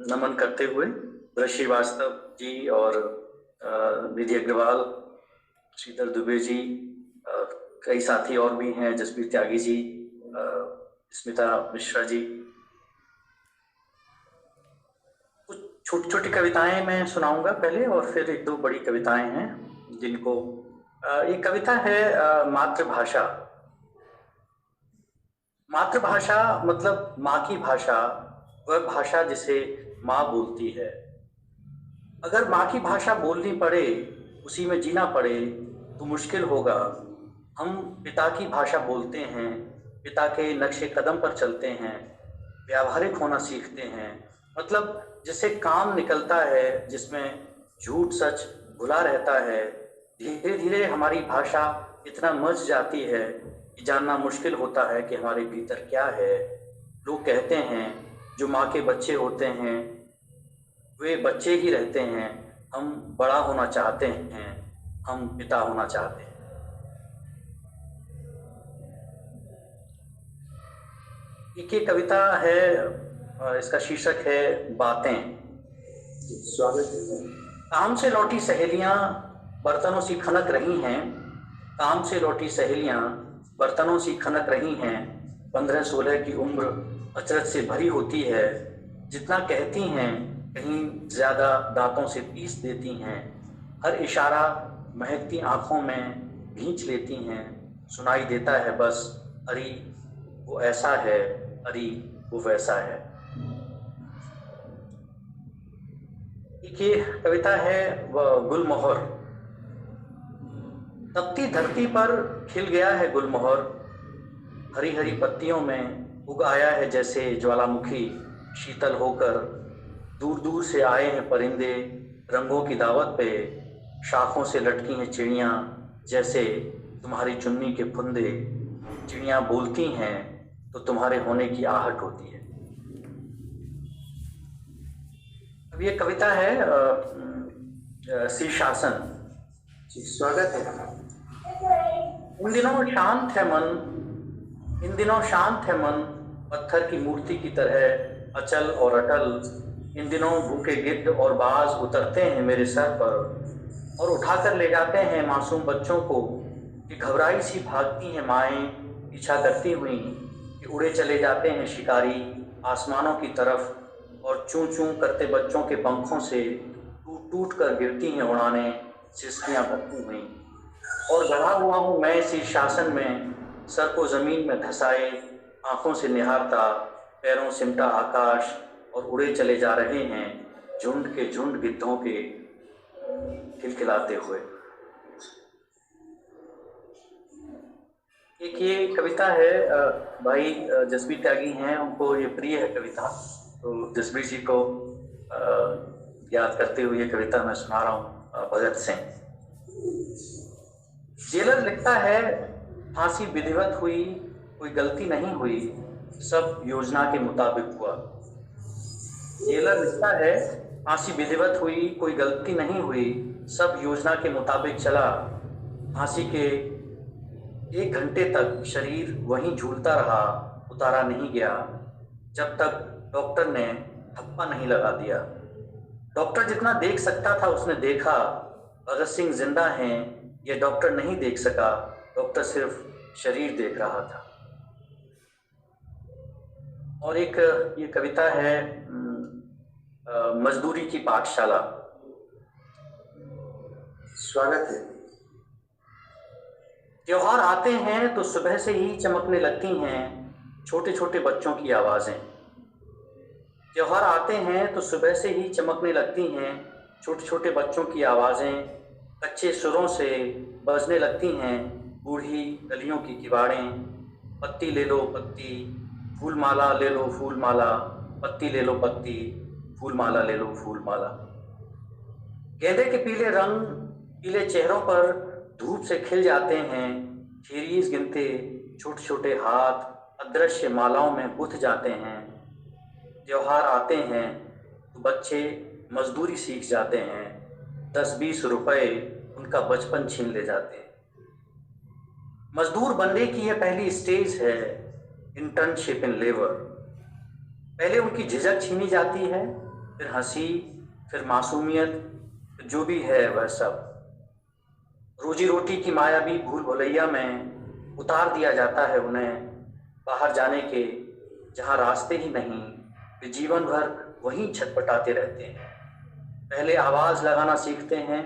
S6: नमन करते हुए ब्रज श्रीवास्तव जी और निधि अग्रवाल, श्रीधर दुबे जी, कई साथी और भी हैं, जसबीर त्यागी जी, स्मिता मिश्रा जी। कुछ छोटी छोटी कविताएं मैं सुनाऊंगा पहले और फिर एक दो बड़ी कविताएं हैं जिनको एक कविता है मातृभाषा। मातृभाषा मतलब माँ की भाषा, वह भाषा जिसे माँ बोलती है। अगर माँ की भाषा बोलनी पड़े, उसी में जीना पड़े तो मुश्किल होगा। हम पिता की भाषा बोलते हैं, पिता के नक्शे कदम पर चलते हैं, व्यावहारिक होना सीखते हैं। मतलब जिससे काम निकलता है, जिसमें झूठ सच भुला रहता है। धीरे धीरे हमारी भाषा इतना मच जाती है कि जानना मुश्किल होता है कि हमारे भीतर क्या है। लोग कहते हैं जो माँ के बच्चे होते हैं वे बच्चे ही रहते हैं, हम बड़ा होना चाहते हैं, हम पिता होना चाहते हैं। एक कविता है, इसका शीर्षक है बातें।
S2: स्वागत है।
S6: काम से लौटी सहेलियां बर्तनों सी खनक रही हैं, काम से लौटी सहेलियां बर्तनों सी खनक रही हैं। 15-16 की उम्र अचरज से भरी होती है, जितना कहती हैं कहीं ज्यादा दांतों से पीस देती हैं। हर इशारा महकती आंखों में भींच लेती हैं। सुनाई देता है बस अरे वो ऐसा है, अरे वो वैसा है। ये कविता है गुलमोहर। तपती धरती पर खिल गया है गुलमोहर, हरी हरी पत्तियों में उग आया है जैसे ज्वालामुखी। शीतल होकर दूर दूर से आए हैं परिंदे, रंगों की दावत पे शाखों से लटकी हैं चिड़ियाँ जैसे तुम्हारी चुन्नी के फुंदे। चिड़ियाँ बोलती हैं तो तुम्हारे होने की आहट होती है। अब ये कविता है शीर्षासन।
S2: स्वागत है।
S6: इन दिनों शांत है मन, इन दिनों शांत है मन, पत्थर की मूर्ति की तरह अचल और अटल। इन दिनों भूखे गिद्ध और बाज उतरते हैं मेरे सर पर और उठाकर ले जाते हैं मासूम बच्चों को कि घबराई सी भागती हैं माएँ पीछा करती हुई कि उड़े चले जाते हैं शिकारी आसमानों की तरफ और चूं चूं करते बच्चों के पंखों से टूट टूट कर गिरती हैं उड़ाने सिसकियाँ भरती हुई। और गढ़ा हुआ हूँ मैं इसी शासन में, सर को जमीन में धसाए आंखों से निहारता, पैरों सिमटा आकाश और उड़े चले जा रहे हैं झुंड के झुंड गिद्धों के खिलखिलाते हुए। एक ये कविता है भाई जसबीर त्यागी हैं, उनको ये प्रिय है कविता, तो जसबीर जी को याद करते हुए ये कविता मैं सुना रहा हूँ। भगत सिंह। जेलर लिखता है फांसी विधिवत हुई, कोई गलती नहीं हुई, सब योजना के मुताबिक हुआ। जेलर लिखता है फांसी विधिवत हुई, कोई गलती नहीं हुई, सब योजना के मुताबिक चला। फांसी के 1 घंटे तक शरीर वहीं झूलता रहा, उतारा नहीं गया जब तक डॉक्टर ने थप्पा नहीं लगा दिया। डॉक्टर जितना देख सकता था उसने देखा, भगत सिंह जिंदा हैं ये डॉक्टर नहीं देख सका, डॉक्टर सिर्फ शरीर देख रहा था। और एक ये कविता है मजदूरी की पाठशाला।
S2: स्वागत है।
S6: त्योहार आते हैं तो सुबह से ही चमकने लगती हैं छोटे छोटे बच्चों की आवाज़ें। त्योहार आते हैं तो सुबह से ही चमकने लगती हैं छोटे छोटे बच्चों की आवाज़ें। कच्चे सुरों से बजने लगती हैं बूढ़ी गलियों की किवाड़ें। पत्ती ले लो पत्ती, फूल माला ले लो फूल माला, पत्ती ले लो पत्ती, फूल माला ले लो फूल माला। गेंदे के पीले रंग पीले चेहरों पर धूप से खिल जाते हैं। थेरीज गिनते छोटे छोटे हाथ अदृश्य मालाओं में गुंथ जाते हैं। त्योहार आते हैं तो बच्चे मजदूरी सीख जाते हैं, 10-20 रुपए उनका बचपन छीन ले जाते हैं। मजदूर बनने की यह पहली स्टेज है, इंटर्नशिप इन लेबर। पहले उनकी झिझक छीनी जाती है, फिर हंसी, फिर मासूमियत, फिर जो भी है वह सब। रोजी रोटी की मायावी भूल भुलैया में उतार दिया जाता है उन्हें, बाहर जाने के जहाँ रास्ते ही नहीं, वे जीवन भर वहीं छटपटाते रहते हैं। पहले आवाज़ लगाना सीखते हैं,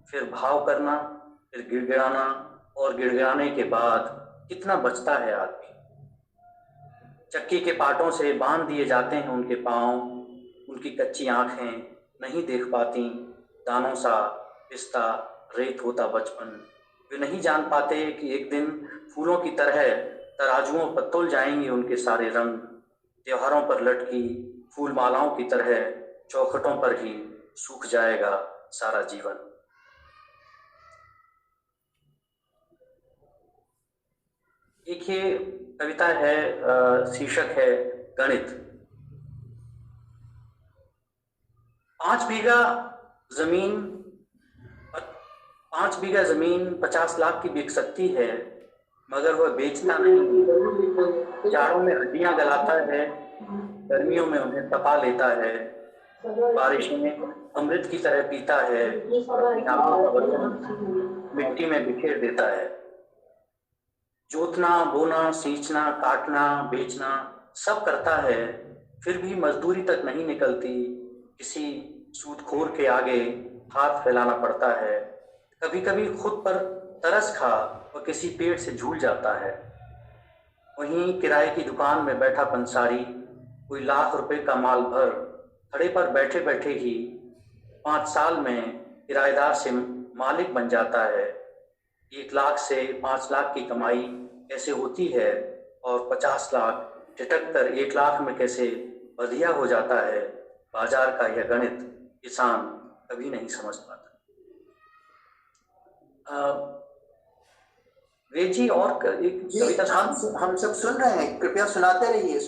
S6: फिर भाव करना, फिर गिड़गिड़ाना, और गिड़गिड़ाने के बाद कितना बचता है आदमी। चक्की के पाटों से बांध दिए जाते हैं उनके पाँव, उनकी कच्ची आँखें नहीं देख पाती, दानों सा पिस्ता रेत होता बचपन। वे नहीं जान पाते कि एक दिन फूलों की तरह तराजुओं पर तुल जाएंगे उनके सारे रंग, त्योहारों पर लटकी फूल मालाओं की तरह चौखटों पर ही सूख जाएगा सारा जीवन। एक ये कविता है, शीर्षक है गणित। 5 बीघा जमीन 50 लाख की बिक सकती है, मगर वह बेचता नहीं। जाड़ों में हड्डियां गलाता है, गर्मियों में उन्हें तपा लेता है, बारिश में अमृत की तरह पीता है, मिट्टी में बिखेर देता है। जोतना, बोना, सींचना, काटना, बेचना सब करता है, फिर भी मजदूरी तक नहीं निकलती। किसी सूदखोर के आगे हाथ फैलाना पड़ता है। कभी कभी खुद पर तरस खा और किसी पेड़ से झूल जाता है। वहीं किराए की दुकान में बैठा पंसारी कोई लाख रुपए का माल भर खड़े पर बैठे बैठे ही 5 साल में किराएदार से मालिक बन जाता है। 1 लाख से 5 लाख की कमाई कैसे होती है और 50 लाख झटक कर 1 लाख में कैसे बधिया हो जाता है, बाजार का यह गणित किसान कभी नहीं समझ पाता। वेद जी और एक कविता
S2: हम सब सुन रहे हैं, कृपया सुनाते रहिए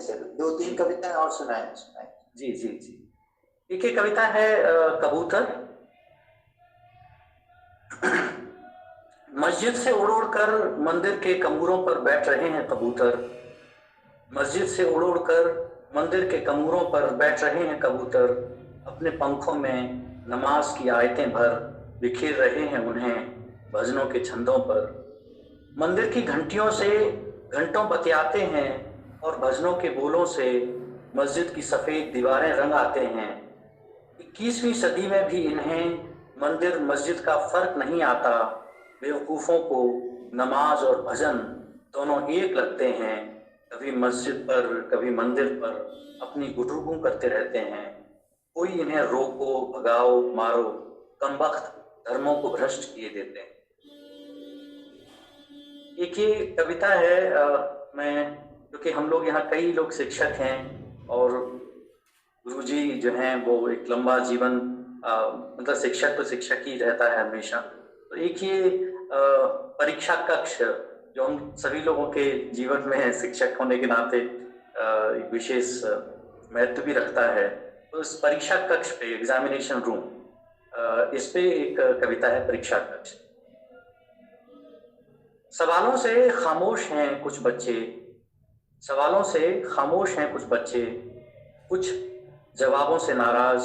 S2: सर। 2-3 कविताएं और सुनाएं।
S6: जी जी जी। एक कविता है कबूतर। मस्जिद से उड़ उड़ कर मंदिर के कमूरों पर बैठ रहे हैं कबूतर। मस्जिद से उड़ उड़ कर मंदिर के कमूरों पर बैठ रहे हैं कबूतर। अपने पंखों में नमाज की आयतें भर बिखेर रहे हैं उन्हें भजनों के छंदों पर। मंदिर की घंटियों से घंटों बतियाते हैं और भजनों के बोलों से मस्जिद की सफ़ेद दीवारें रंग आते हैं। 21वीं सदी में भी इन्हें मंदिर मस्जिद का फर्क नहीं आता। बेवकूफ़ों को नमाज और भजन दोनों एक लगते हैं। कभी मस्जिद पर कभी मंदिर पर अपनी गुटरुगू करते रहते हैं। कोई इन्हें रोको, भगाओ, मारो, कमबख्त धर्मों को भ्रष्ट किए देते हैं। एक ये कविता है, क्योंकि हम लोग यहाँ कई लोग शिक्षक हैं और गुरुजी जो हैं वो एक लंबा जीवन मतलब शिक्षक तो शिक्षक ही रहता है हमेशा। तो एक ये परीक्षा कक्ष जो हम सभी लोगों के जीवन में है, शिक्षक होने के नाते एक विशेष महत्व भी रखता है। तो इस परीक्षा कक्ष पे, एग्जामिनेशन रूम, इस पे एक कविता है, परीक्षा कक्ष। सवालों से खामोश हैं कुछ बच्चे, सवालों से खामोश हैं कुछ बच्चे, कुछ जवाबों से नाराज,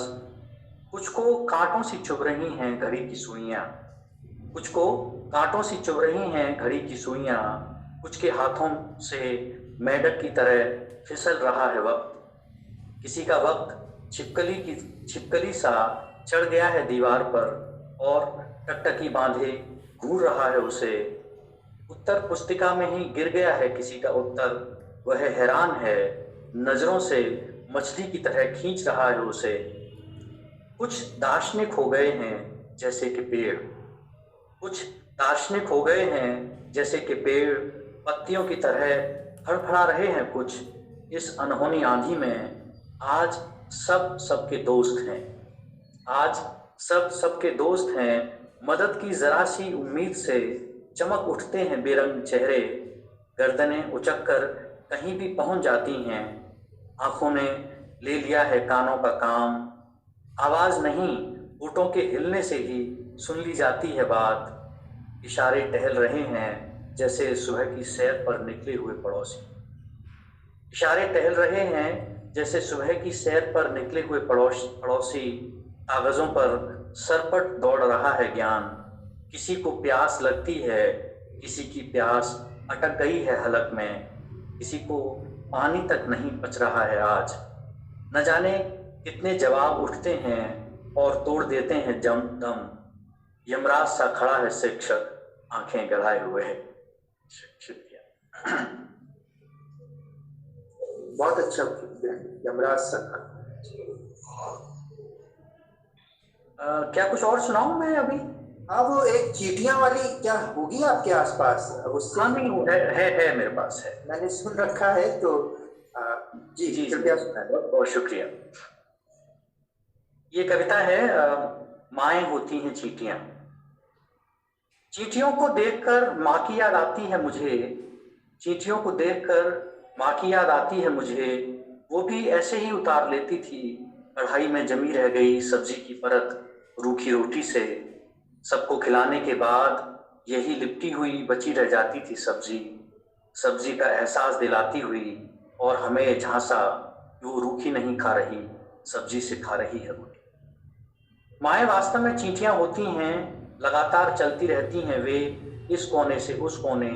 S6: कुछ को कांटों सी चुभ रही हैं घड़ी की सुइयां, कुछ को कांटों सी चुभ रही हैं घड़ी की सुइयां, कुछ के हाथों से मेंढक की तरह फिसल रहा है वक्त। किसी का वक्त छिपकली सा चढ़ गया है दीवार पर और टकटकी बांधे घूर रहा है उसे। उत्तर पुस्तिका में ही गिर गया है किसी का उत्तर, वह हैरान है, नजरों से मछली की तरह खींच रहा है उसे। कुछ दार्शनिक हो गए हैं जैसे कि पेड़, कुछ दार्शनिक हो गए हैं जैसे कि पेड़, पत्तियों की तरह फड़फड़ा रहे हैं कुछ इस अनहोनी आंधी में। आज सब सबके दोस्त हैं, आज सब सबके दोस्त हैं, मदद की जरा सी उम्मीद से चमक उठते हैं बेरंग चेहरे, गर्दनें उचककर कहीं भी पहुंच जाती हैं। आंखों ने ले लिया है कानों का काम, आवाज नहीं होठों के हिलने से ही सुन ली जाती है बात। इशारे टहल रहे हैं जैसे सुबह की सैर पर निकले हुए पड़ोसी, इशारे टहल रहे हैं जैसे सुबह की सैर पर निकले हुए पड़ोसी कागजों पर सरपट दौड़ रहा है ज्ञान। किसी को प्यास लगती है, किसी की प्यास अटक गई है हलक में, किसी को पानी तक नहीं पच रहा है आज। न जाने कितने जवाब उठते हैं और तोड़ देते हैं दम। यमराज सा खड़ा है शिक्षक, आंखें गड़ाए हुए है। शुक्रिया।
S2: बहुत अच्छा यमराज सर।
S6: क्या कुछ और सुनाऊं मैं अभी?
S2: हाँ, वो एक चीटियां वाली क्या होगी आपके आसपास? उससे
S6: हाँ नहीं, है मेरे पास है,
S2: मैंने सुन रखा है तो जी
S6: जी
S2: कृपया सुनाएं।
S6: बहुत शुक्रिया। ये कविता है माएँ होती हैं चींटियां। चींटियों को देखकर माँ की याद आती है मुझे, चींटियों को देखकर माँ की याद आती है मुझे। वो भी ऐसे ही उतार लेती थी, कढ़ाई में जमी रह गई सब्जी की परत रूखी रोटी से। सबको खिलाने के बाद यही लिपटी हुई बची रह जाती थी सब्जी का एहसास दिलाती हुई, और हमें झांसा कि वो रूखी नहीं खा रही, सब्जी से खा रही है रोटी। माएँ वास्तव में चींटियां होती हैं, लगातार चलती रहती हैं वे इस कोने से उस कोने,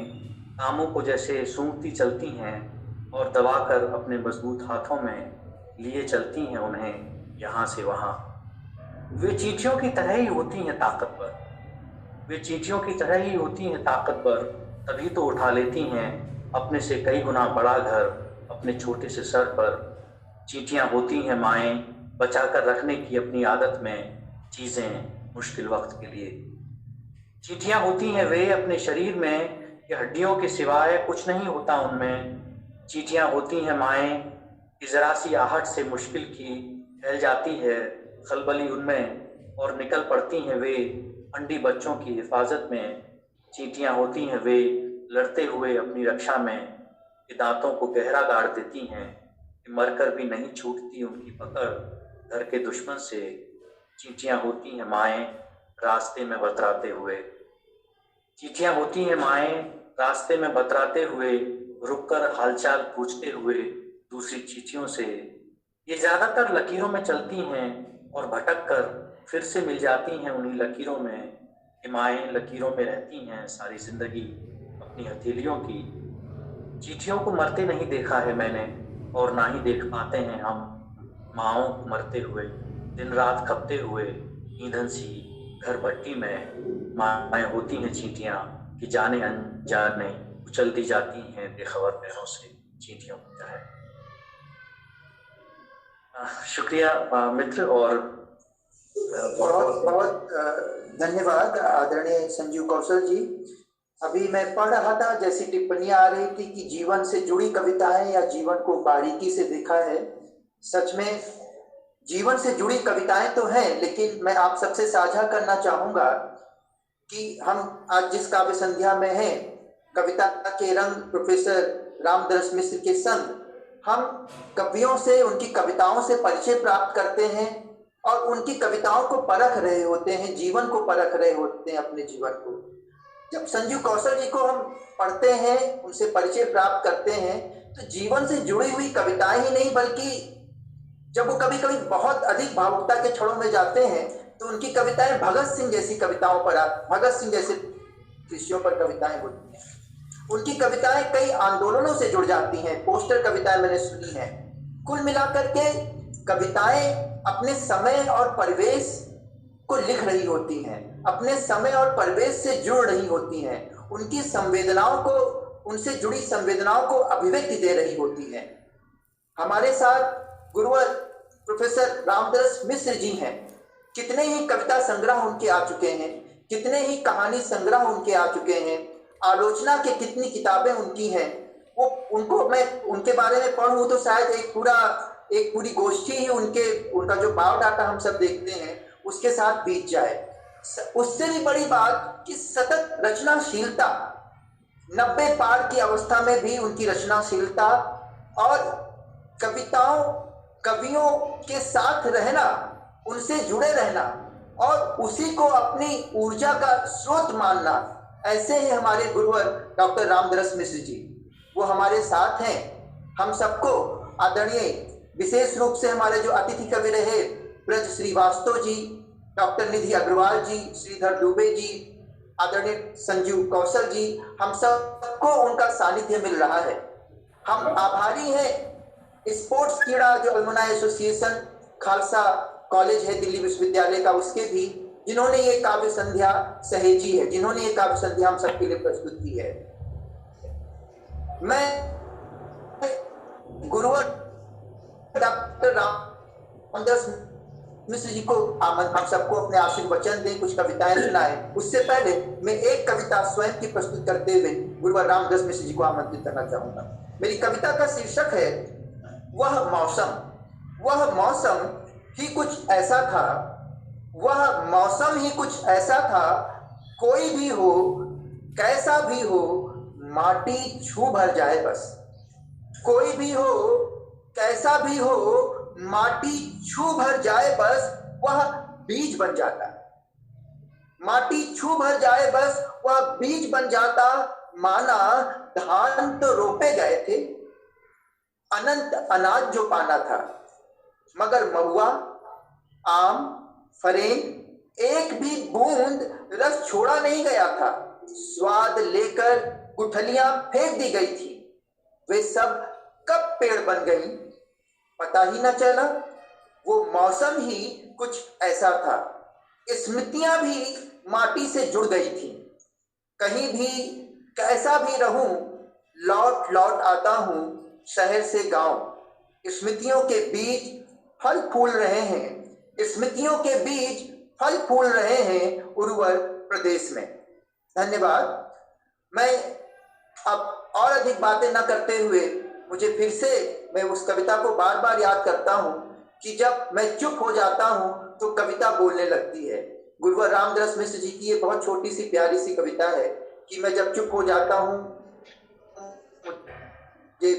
S6: कामों को जैसे सूंघती चलती हैं और दबाकर अपने मजबूत हाथों में लिए चलती हैं उन्हें यहाँ से वहाँ। वे चींटियों की तरह ही होती हैं ताकतवर, वे चींटियों की तरह ही होती हैं ताकतवर, तभी तो उठा लेती हैं अपने से कई गुना बड़ा घर अपने छोटे से सर पर। चींटियां होती हैं माएँ, बचा कर रखने की अपनी आदत में चीज़ें मुश्किल वक्त के लिए। चींटियां होती हैं वे अपने शरीर में कि हड्डियों के सिवाय कुछ नहीं होता उनमें। चींटियां होती हैं माएँ कि जरा सी आहट से मुश्किल की फैल जाती है खलबली उनमें, और निकल पड़ती हैं वे अंडी बच्चों की हिफाजत में। चींटियां होती हैं वे लड़ते हुए अपनी रक्षा में, कि दांतों को गहरा गाड़ देती हैं कि मरकर भी नहीं छूटती उनकी पकड़ घर के दुश्मन से। चींटियां होती हैं माएँ रास्ते में बतराते हुए, चींटियां होती हैं माएँ रास्ते में बतराते हुए, रुककर हालचाल पूछते हुए दूसरी चींटियों से। ये ज़्यादातर लकीरों में चलती हैं और भटक कर फिर से मिल जाती हैं उन्हीं लकीरों में। कि माएँ लकीरों में रहती हैं सारी जिंदगी अपनी हथेलियों की। चींटियों को मरते नहीं देखा है मैंने, और ना ही देख पाते हैं हम माँओं को मरते हुए, दिन रात खपते हुए ईंधन सी घर भट्टी में। माएँ होती हैं चींटियां कि जाने अनजाने उछल दी जाती हैं बेखबर पैरों से चींटियों की तरह। शुक्रिया मित्र, और
S2: बहुत बहुत धन्यवाद आदरणीय संजीव कौशल जी। अभी मैं पढ़ रहा था, जैसी टिप्पणियां आ रही थी कि जीवन से जुड़ी कविताएं या जीवन को बारीकी से देखा है। सच में जीवन से जुड़ी कविताएं तो हैं, लेकिन मैं आप सबसे साझा करना चाहूंगा कि हम आज जिस काव्य संध्या में हैं, कविता के रंग प्रोफेसर रामदरस मिश्र के संग हम कवियों से, उनकी कविताओं से परिचय प्राप्त करते हैं और उनकी कविताओं को परख रहे होते हैं, जीवन को परख रहे होते हैं, अपने जीवन को। जब संजीव कौशल जी को हम पढ़ते हैं, उनसे परिचय प्राप्त करते हैं, तो जीवन से जुड़ी हुई कविताएं ही नहीं, बल्कि जब वो कभी कभी बहुत अधिक भावुकता के क्षणों में जाते हैं तो उनकी कविताएं भगत सिंह जैसी कविताओं पर, भगत सिंह जैसे विषयों पर कविताएं होती हैं। उनकी कविताएं कई आंदोलनों से जुड़ जाती हैं, पोस्टर कविताएं मैंने सुनी हैं। कुल मिलाकर के कविताएं अपने समय और परिवेश को लिख रही होती हैं, अपने समय और परिवेश से जुड़ रही होती हैं, उनकी संवेदनाओं को, उनसे जुड़ी संवेदनाओं को अभिव्यक्ति दे रही होती हैं। हमारे साथ गुरुवर प्रोफेसर रामदरस मिश्र जी हैं। कितने ही कविता संग्रह उनके आ चुके हैं, कितने ही कहानी संग्रह उनके आ चुके हैं, आलोचना की कितनी किताबें उनकी हैं। वो उनको मैं उनके बारे में पढ़ूं तो शायद एक पूरी गोष्ठी ही उनका जो बायोडाटा हम सब देखते हैं उसके साथ बीत जाए। उससे भी बड़ी बात कि सतत रचनाशीलता, 90 पार की अवस्था में भी उनकी रचनाशीलता और कवियों के साथ रहना, उनसे जुड़े रहना और उसी को अपनी ऊर्जा का स्रोत मानना। ऐसे ही हमारे गुरुवर डॉक्टर रामदरस मिश्र जी, वो हमारे साथ हैं। हम सबको आदरणीय विशेष रूप से हमारे जो अतिथि कवि रहे ब्रज श्रीवास्तव जी, डॉक्टर निधि अग्रवाल जी, श्रीधर दुबे जी, आदरणीय संजीव कौशल जी, हम सबको उनका सानिध्य मिल रहा है। हम आभारी हैं स्पोर्ट्स क्रीड़ा जो अल्मुनाई एसोसिएशन खालसा कॉलेज है दिल्ली विश्वविद्यालय का, उसके भी, जिन्होंने ये काव्य संध्या सहेजी है, जिन्होंने ये काव्य संध्या हम सबके लिए प्रस्तुत की है। मैं गुरुवर डॉक्टर रामदास मिश्र जी को हम सबको अपने आशीर्वाद वचन दें, कुछ कविताएं सुनाएं। उससे पहले मैं एक कविता स्वयं की प्रस्तुत करते हुए गुरुवर रामदास मिश्र जी को आमंत्रित करना चाहूंगा। मेरी कविता का शीर्षक है वह मौसम। वह मौसम ही कुछ ऐसा था, वह मौसम ही कुछ ऐसा था, कोई भी हो कैसा भी हो माटी छू भर जाए बस। कोई भी हो कैसा भी हो माटी छू भर जाए बस, वह बीज बन जाता। माटी छू भर जाए बस वह बीज बन जाता, माना धान तो रोपे गए थे, अनंत अनाज जो पाना था, मगर महुआ आम फरेंग एक भी बूंद रस छोड़ा नहीं गया था। स्वाद लेकर गुठलियां फेंक दी गई थी, वे सब कब पेड़ बन गई पता ही न चला। वो मौसम ही कुछ ऐसा था, स्मृतियां भी माटी से जुड़ गई थी। कहीं भी कैसा भी रहूं लौट लौट आता हूं शहर से गांव। स्मृतियों के बीज फल फूल रहे हैं, स्मृतियों के बीज फल फूल रहे हैं उर्वर प्रदेश में। धन्यवाद। मैं अब और अधिक बातें न करते हुए, मुझे फिर से मैं उस कविता को बार बार याद करता हूं कि जब मैं चुप हो जाता हूं तो कविता बोलने लगती है। गुरुवर रामदास मिश्र जी की ये बहुत छोटी सी प्यारी सी कविता है कि मैं जब चुप हो जाता हूं, ये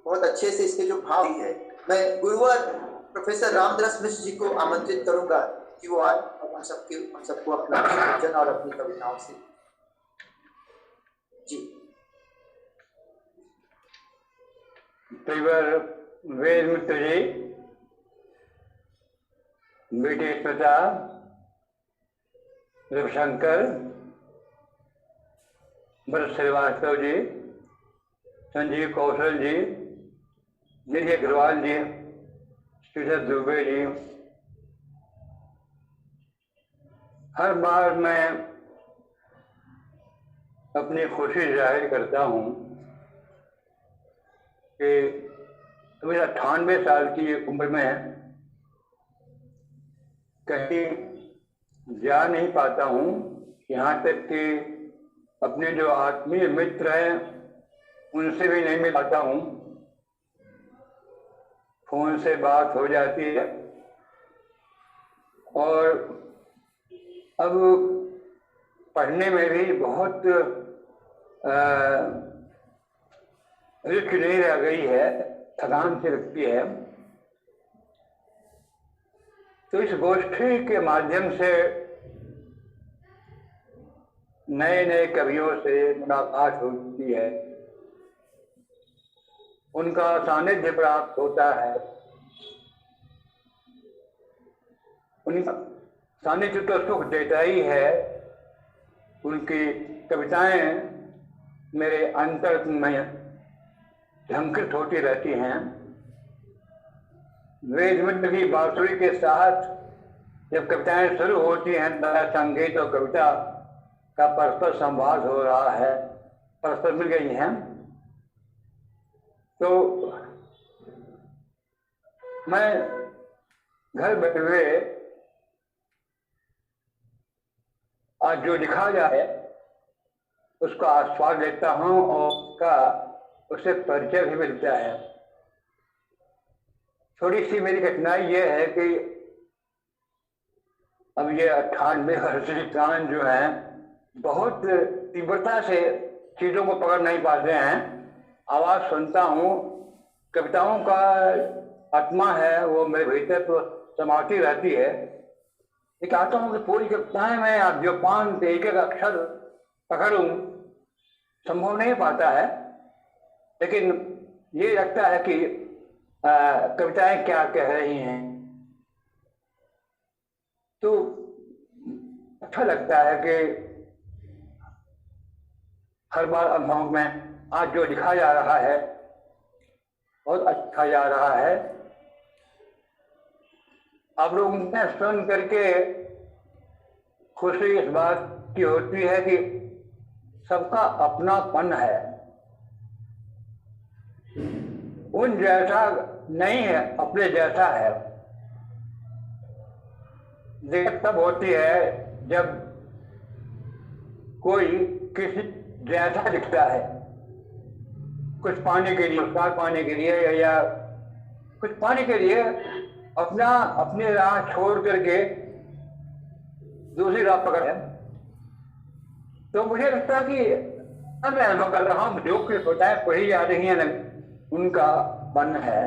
S2: बहुत अच्छे से इसके जो भाव है। मैं गुरुवर प्रोफेसर रामदास मिश्र जी को आमंत्रित करूंगा कि वो आज हम सबको अपना वचन और अपनी कविताओं से जी।
S7: त्रिवर वेद मित्र जी, बेटी स्मिता, रविशंकर, भरत श्रीवास्तव जी, संजीव कौशल जी, निधि अग्रवाल जी, श्रीधर दुबे जी, हर बार मैं अपनी खुशी जाहिर करता हूँ कि मेरा 98 साल की उम्र में कहीं जा नहीं पाता हूँ, यहाँ तक कि अपने जो आत्मीय मित्र हैं उनसे भी नहीं मिल पाता हूँ। फोन से बात हो जाती है और अब पढ़ने में भी बहुत रुचि नहीं रह गई है, थकान सी लगती है। तो इस गोष्ठी के माध्यम से नए नए कवियों से मुलाकात होती है, उनका सानिध्य प्राप्त होता है। उनका सानिध्य तो सुख देता ही है, उनकी कविताएं मेरे अंतर में झंकृत होती रहती हैं। वेद मित्र की बांसुरी के साथ जब कविताएं शुरू होती हैं, नया संगीत और कविता का परस्पर संवाद हो रहा है, परस्पर मिल गई हैं। तो मैं घर बैठे हुए आज जो लिखा जाए उसका आस्वाद लेता हूँ और उससे परिचय भी मिलता है। थोड़ी सी मेरी कठिनाई ये है कि अब ये 98 वर्षीय कान जो हैं बहुत तीव्रता से चीज़ों को पकड़ नहीं पाते हैं। आवाज़ सुनता हूँ, कविताओं का आत्मा है वो मेरे भीतर तो समाती रहती है। ये चाहता हूँ कि पूरी कविताएं मैं आप जो 5 एक एक अक्षर पकड़ूं, संभव नहीं पाता है, लेकिन ये लगता है कि कविताएं क्या कह रही हैं। तो अच्छा लगता है कि हर बार अनुभव में आज जो लिखा जा रहा है बहुत अच्छा जा रहा है। आप लोगों ने सुन करके खुशी इस बात की होती है कि सबका अपनापन है, उन जैसा नहीं है, अपने जैसा है। दिक्कत तब होती है जब कोई किसी जैसा दिखता है, कुछ पाने के लिए, स्वाद पाने के लिए या कुछ पाने के लिए अपनी राह छोड़ करके दूसरी राह पकड़ है। तो मुझे लगता है कि अब मैं अनुभव कर रहा हूँ, जो कुछ होता है वही जा रही है, उनका मन है,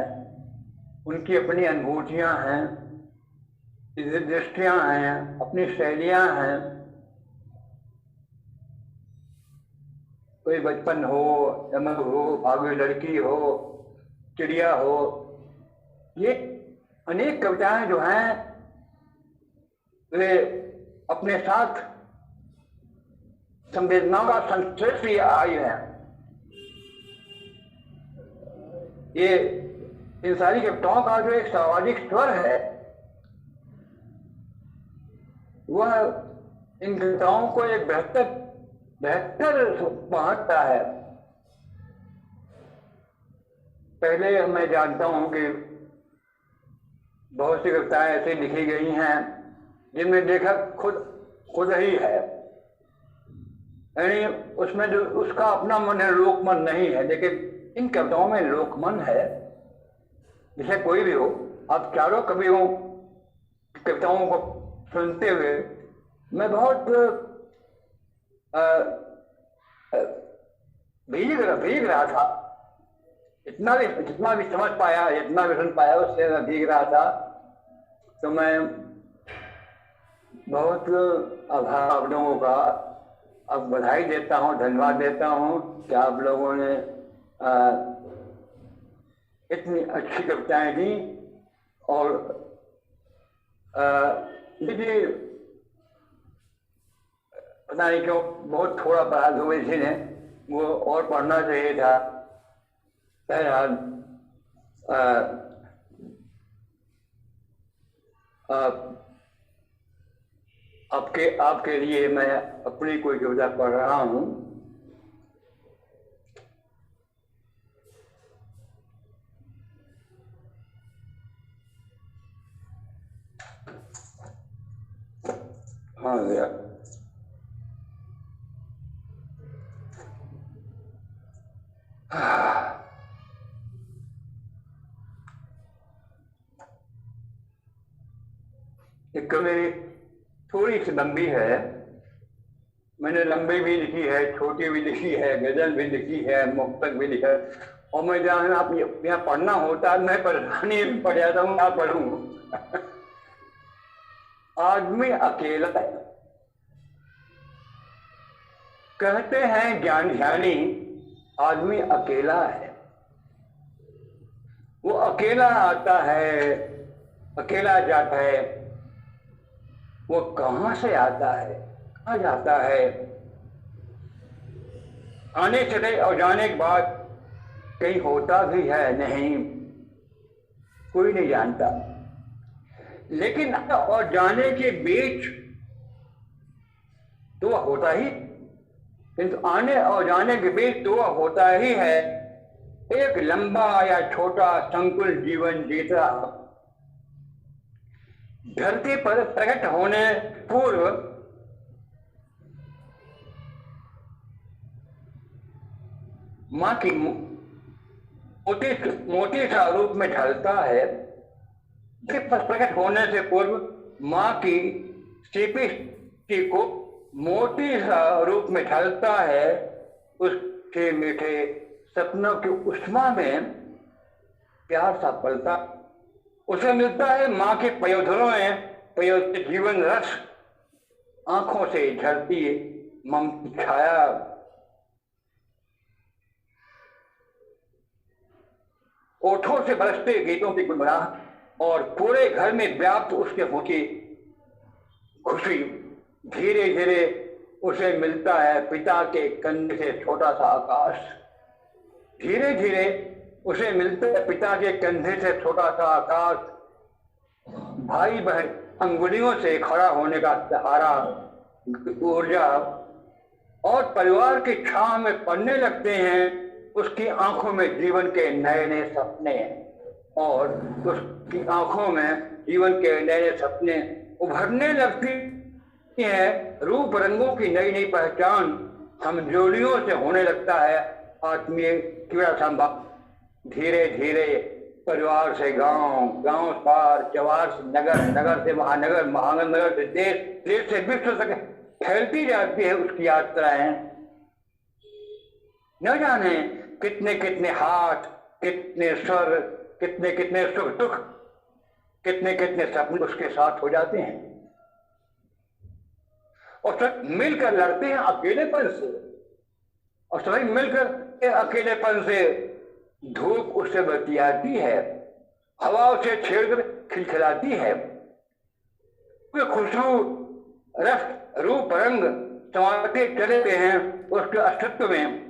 S7: उनकी अपनी अनुभूतियां हैं, दृष्टियां हैं, अपनी शैलियां हैं। कोई बचपन हो, अमर हो, भागी लड़की हो, चिड़िया हो, ये अनेक कविताएं जो हैं वे अपने साथ संवेदनाओं का संश्लेष लिए आई हैं। ये इन सारी कविताओं का जो एक सामाजिक स्वर है वह इन कविताओं को एक बेहतर पहुंचता है। पहले मैं जानता हूं कि बहुत सी कविताएं ऐसी लिखी गई हैं जिनमें लेखक खुद ही है, यानी उसमें जो उसका अपना मन है, लोकमन नहीं है। लेकिन इन कविताओं में लोकमन है। जैसे कोई भी हो, आप चारों कवियों कविताओं को सुनते हुए मैं बहुत भीग रहा था। जितना भी समझ पाया, जितना भी सुन पाया, उससे मैं भीग रहा था। तो मैं बहुत आभार आप लोगों का अब बधाई देता हूँ, धन्यवाद देता हूँ कि आप लोगों ने इतनी अच्छी कविताएं दी। और मुझे पता नहीं क्यों बहुत थोड़ा पढ़ा हुए ने, वो और पढ़ना चाहिए था। बहरहाल आपके लिए मैं अपनी कोई कविता पढ़ रहा हूँ। हाँ भैया, एक मेरी थोड़ी सी लंबी है। मैंने लंबी भी लिखी है, छोटी भी लिखी है, गजल भी लिखी है, मुक्तक भी लिखा है। और मैं जहाँ आप यहाँ पढ़ना होता है, मैं परेशानी भी पड़ जाता हूँ, क्या पढ़ूँ। आदमी अकेला है, कहते हैं ज्ञान ध्यानी, आदमी अकेला है। वो अकेला आता है, अकेला जाता है। वो कहाँ से आता है, कहाँ जाता है, आने चले और जाने के बाद कहीं होता भी है नहीं, कोई नहीं जानता। लेकिन और जाने के बीच तो वह होता ही, किंतु आने और जाने के बीच तो वह होता ही है। एक लंबा या छोटा संकुल जीवन जीता, धरती पर प्रकट होने पूर्व माँ की मोटी सा रूप में ढलता है। प्रकट होने से पूर्व माँ की सीपी को मोटी सा रूप में ढलता है। उसके मीठे सपनों की उष्मा में प्यार सा पलता, उसे मिलता है माँ के पयोधरों में पयोधि जीवन रस, आंखों से झरती ममता छाया। ओठों से बरसते गीतों की गुनगुनाहट और पूरे घर में व्याप्त उसके मुंह की खुशी। धीरे धीरे उसे मिलता है पिता के कंधे से छोटा सा आकाश। धीरे धीरे उसे मिलता है पिता के कंधे से छोटा सा आकाश। भाई बहन अंगुलियों से खड़ा होने का सहारा, ऊर्जा और परिवार की छांव में पड़ने लगते हैं। उसकी आंखों में जीवन के नए नए सपने और उसकी आंखों में जीवन के नए नए सपने उभरने लगती हैं। रूप रंगों की नई नई पहचान हमजोलियों से होने लगता है। आत्मीय कीड़ा संभाल धीरे धीरे परिवार से गांव, गांव से पार, जवार से नगर, नगर से महानगर, महानगर से देश, देश से विश्व तक फैलती जाती है उसकी यात्राएं। न जाने कितने कितने हाथ, कितने स्वर, कितने कितने सुख दुख, कितने कितने सपने उसके साथ हो जाते हैं और सब मिलकर लड़ते हैं अकेलेपन से। और सभी मिलकर अकेलेपन से धूप उससे बतियाती है, हवा उसे छेड़कर खिलखिलाती है। खुशबू, रस, रूप, रंग समाते चले हैं उसके अस्तित्व में।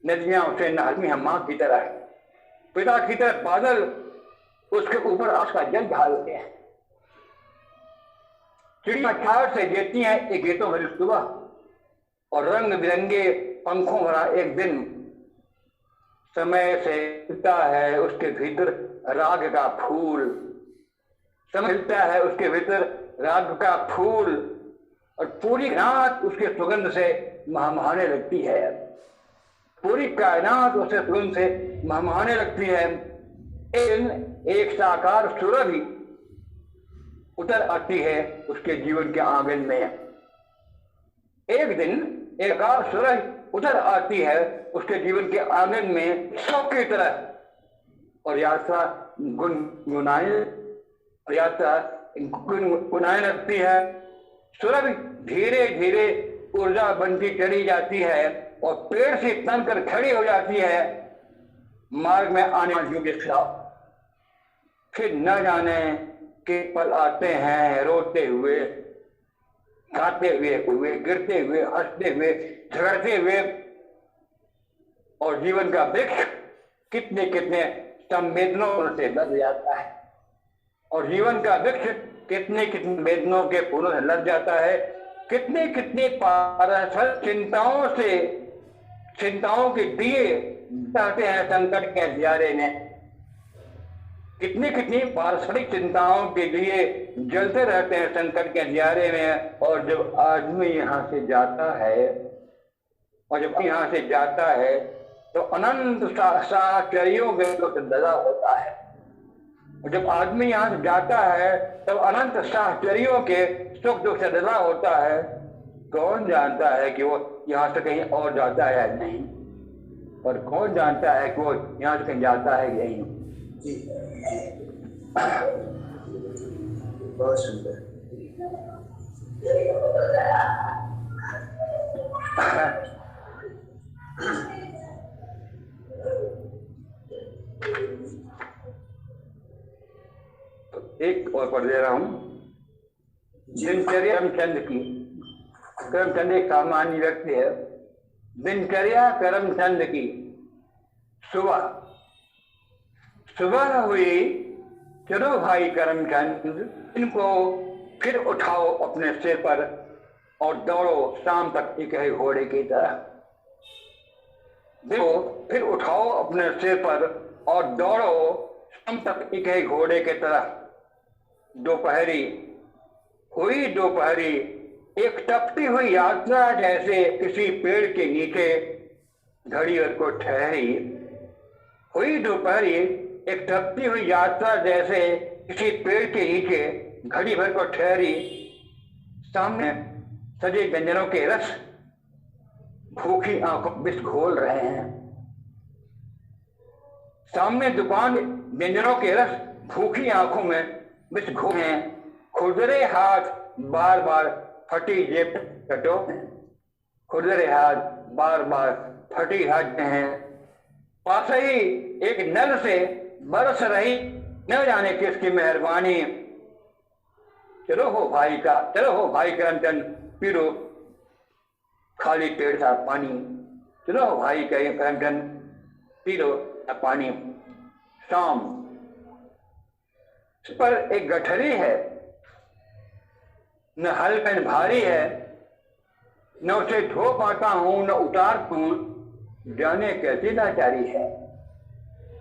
S7: नदियां उसे नहलाती हैं मां की तरह, पिता की तरह बादल उसके ऊपर आस का जल ढालते हैं। चिड़िया ठाट से देती हैं एक गीतों भरी सुबह और रंग बिरंगे पंखों भरा एक दिन। समय से खिलता है उसके भीतर राग का फूल, समय खिलता है उसके भीतर राग का फूल और पूरी रात उसके सुगंध से महमहाने लगती है। पूरी कायनात उसके सुगंध से महमहाने लगती है। एक साकार सूरज उतर आती है उसके जीवन के आंगन में। एक दिन एक साकार सूरज उतर आती है उसके जीवन के आंगन में शौक की तरह और यात्रा गुनगुनाने लगती है। सूरज धीरे धीरे ऊर्जा बनती चली जाती है और पेड़ से तनकर खड़ी हो जाती है मार्ग में आने वाले के खिलाफ। फिर न जाने के पल आते हैं रोते हुए, गाते हुए, गिरते हुए, हंसते हुए, झगड़ते हुए और जीवन का वृक्ष कितने कितने संवेदनाओं से लद जाता है और जीवन का वृक्ष कितने कितने वेदनाओं के फूलों से लद जाता है। कितने कितने पारस्परिक चिंताओं के दिए चाहते हैं संकट के अंधियारे में। कितनी कितनी पारस्परिक चिंताओं के लिए जलते रहते हैं संकट के अंधियारे में। और जब आदमी यहाँ से जाता है तो अनंत साहचर्यों के दगा होता है। और जब आदमी यहाँ से जाता है तब अनंत साहचर्यों के सुख दुख से दगा होता है। कौन जानता है कि वो यहाँ से कहीं और जाता है या नहीं, और कौन जानता है कि वो यहाँ से कहीं जाता है या नहीं।
S2: जी बहुत सुंदर।
S7: तो एक और पढ़ दे रहा हूं। दिनचर्या करमचंद एक सामान्य व्यक्ति है। दिनचर्या करमचंद की सुबह हुई, चलो भाई करमचंद, इनको फिर उठाओ अपने सिर पर और दौड़ो शाम तक एक ही घोड़े की तरह। देखो फिर उठाओ अपने सिर पर और दौड़ो शाम तक एक ही घोड़े की तरह। दोपहरी एक टपटी हुई यात्रा जैसे किसी पेड़ के नीचे घड़ी भर को ठहरी। हुई दोपहरी एक टपटी हुई यात्रा जैसे किसी पेड़ के नीचे घड़ी भर को ठहरी। सामने सजे व्यंजनों के रस भूखी आंखों विष घोल रहे हैं। सामने दुकान व्यंजनों के रस भूखी आंखों में विष घोल हैं। खुरदरे हाथ बार बार फटी जेब कटो, खुरदरे हाथ बार बार फटी हाथ हैं। पास ही एक नल से बरस रही न जाने किसकी मेहरबानी। चलो हो भाई करमचंद पी लो खाली पेट था पानी। चलो हो भाई करमचंद पी लो पानी। शाम इस पर एक गठरी है, न हल्का न भारी है, न उसे धो पाता हूं न उतार तू, जाने कैसी लाचारी है,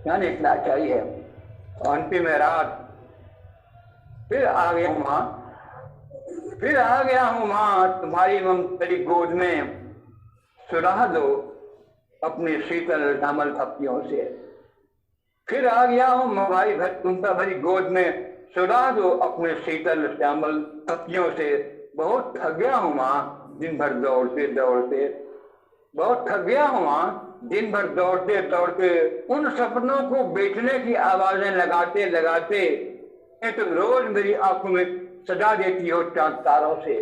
S7: जाने एक लाचारी है। अंतिम रात फिर आ गया हूं मां तुम्हारी ममतरी गोद में, सुला दो अपनी शीतल दामल पत्तियों से। फिर आ गया हूं भाई तुमसा भरी गोद में, सुला दो अपने शीतल श्यामल पत्तियों से। बहुत थक गया हूं मां दिन भर दौड़ते दौड़ते, बहुत थक गया हूं मां दिन भर दौड़ते दौड़ते। उन सपनों को बेचने की आवाजें लगाते लगाते तुम रोज मेरी आंखों में सजा देती हो चांद तारों से।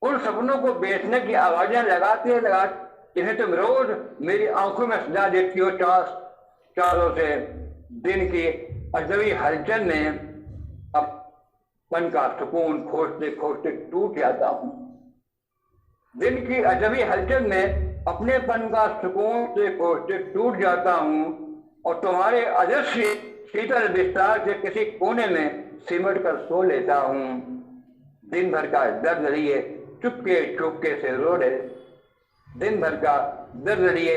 S7: उन सपनों को बेचने की आवाजें लगाते लगाते इन्हें तुम रोज मेरी आंखों में सजा देती हो चारों से। दिन की अजनबी हलचल में अपन का सुकून खोजते खोजते टूट जाता हूँ। दिन की अजनबी हलचल में अपनेपन का सुकून से खोजते टूट जाता हूँ और तुम्हारे अदृश्य शीतल विस्तार से किसी कोने में सिमट कर सो लेता हूँ। दिन भर का दर्द लिए चुपके चुपके से रो रहे, दिन भर का दर्द लिए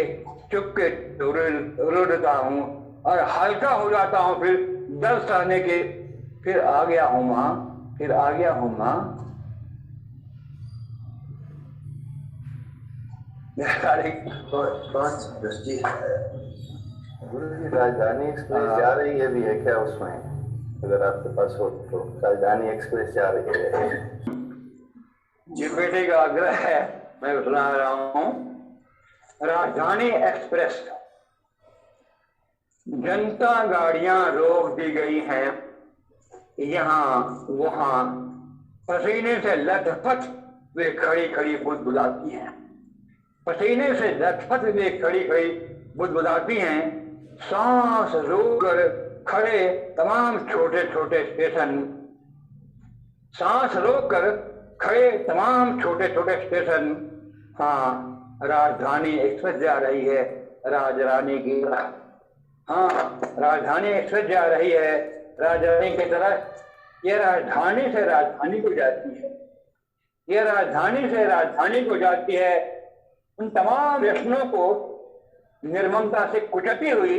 S7: चुपके रो देता हूँ और हल्का हो जाता हूँ फिर दर्द सहने के। फिर आ गया हूँ माँ, फिर आ गया हूँ माँ।
S2: बहुत जी।
S4: गुरु जी राजधानी एक्सप्रेस जा रही है भी है क्या उसमें, अगर आपके पास हो तो? राजधानी एक्सप्रेस जा रही है
S7: जी, बेटे का आग्रह है, मैं सुना रहा हूँ। राजधानी एक्सप्रेस जनता गाड़ियां रोक दी गई हैं, यहाँ वहाँ पसीने से लथपथ वे खड़ी खड़ी बुदबुदाती हैं, पसीने से लथपथ वे खड़ी खड़ी बुदबुदाती हैं। सांस रोककर खड़े तमाम छोटे छोटे स्टेशन, सांस रोककर खड़े तमाम छोटे छोटे स्टेशन। हाँ, राजधानी एक्सप्रेस जा रही है राजरानी की तरफ। हाँ, राजधानी एक्सप्रेस जा रही है राजधानी की तरफ। ये राजधानी से राजधानी को जाती है, ये राजधानी से राजधानी को जाती है। उन तमाम व्यसनों को निर्ममता से कुचलती हुई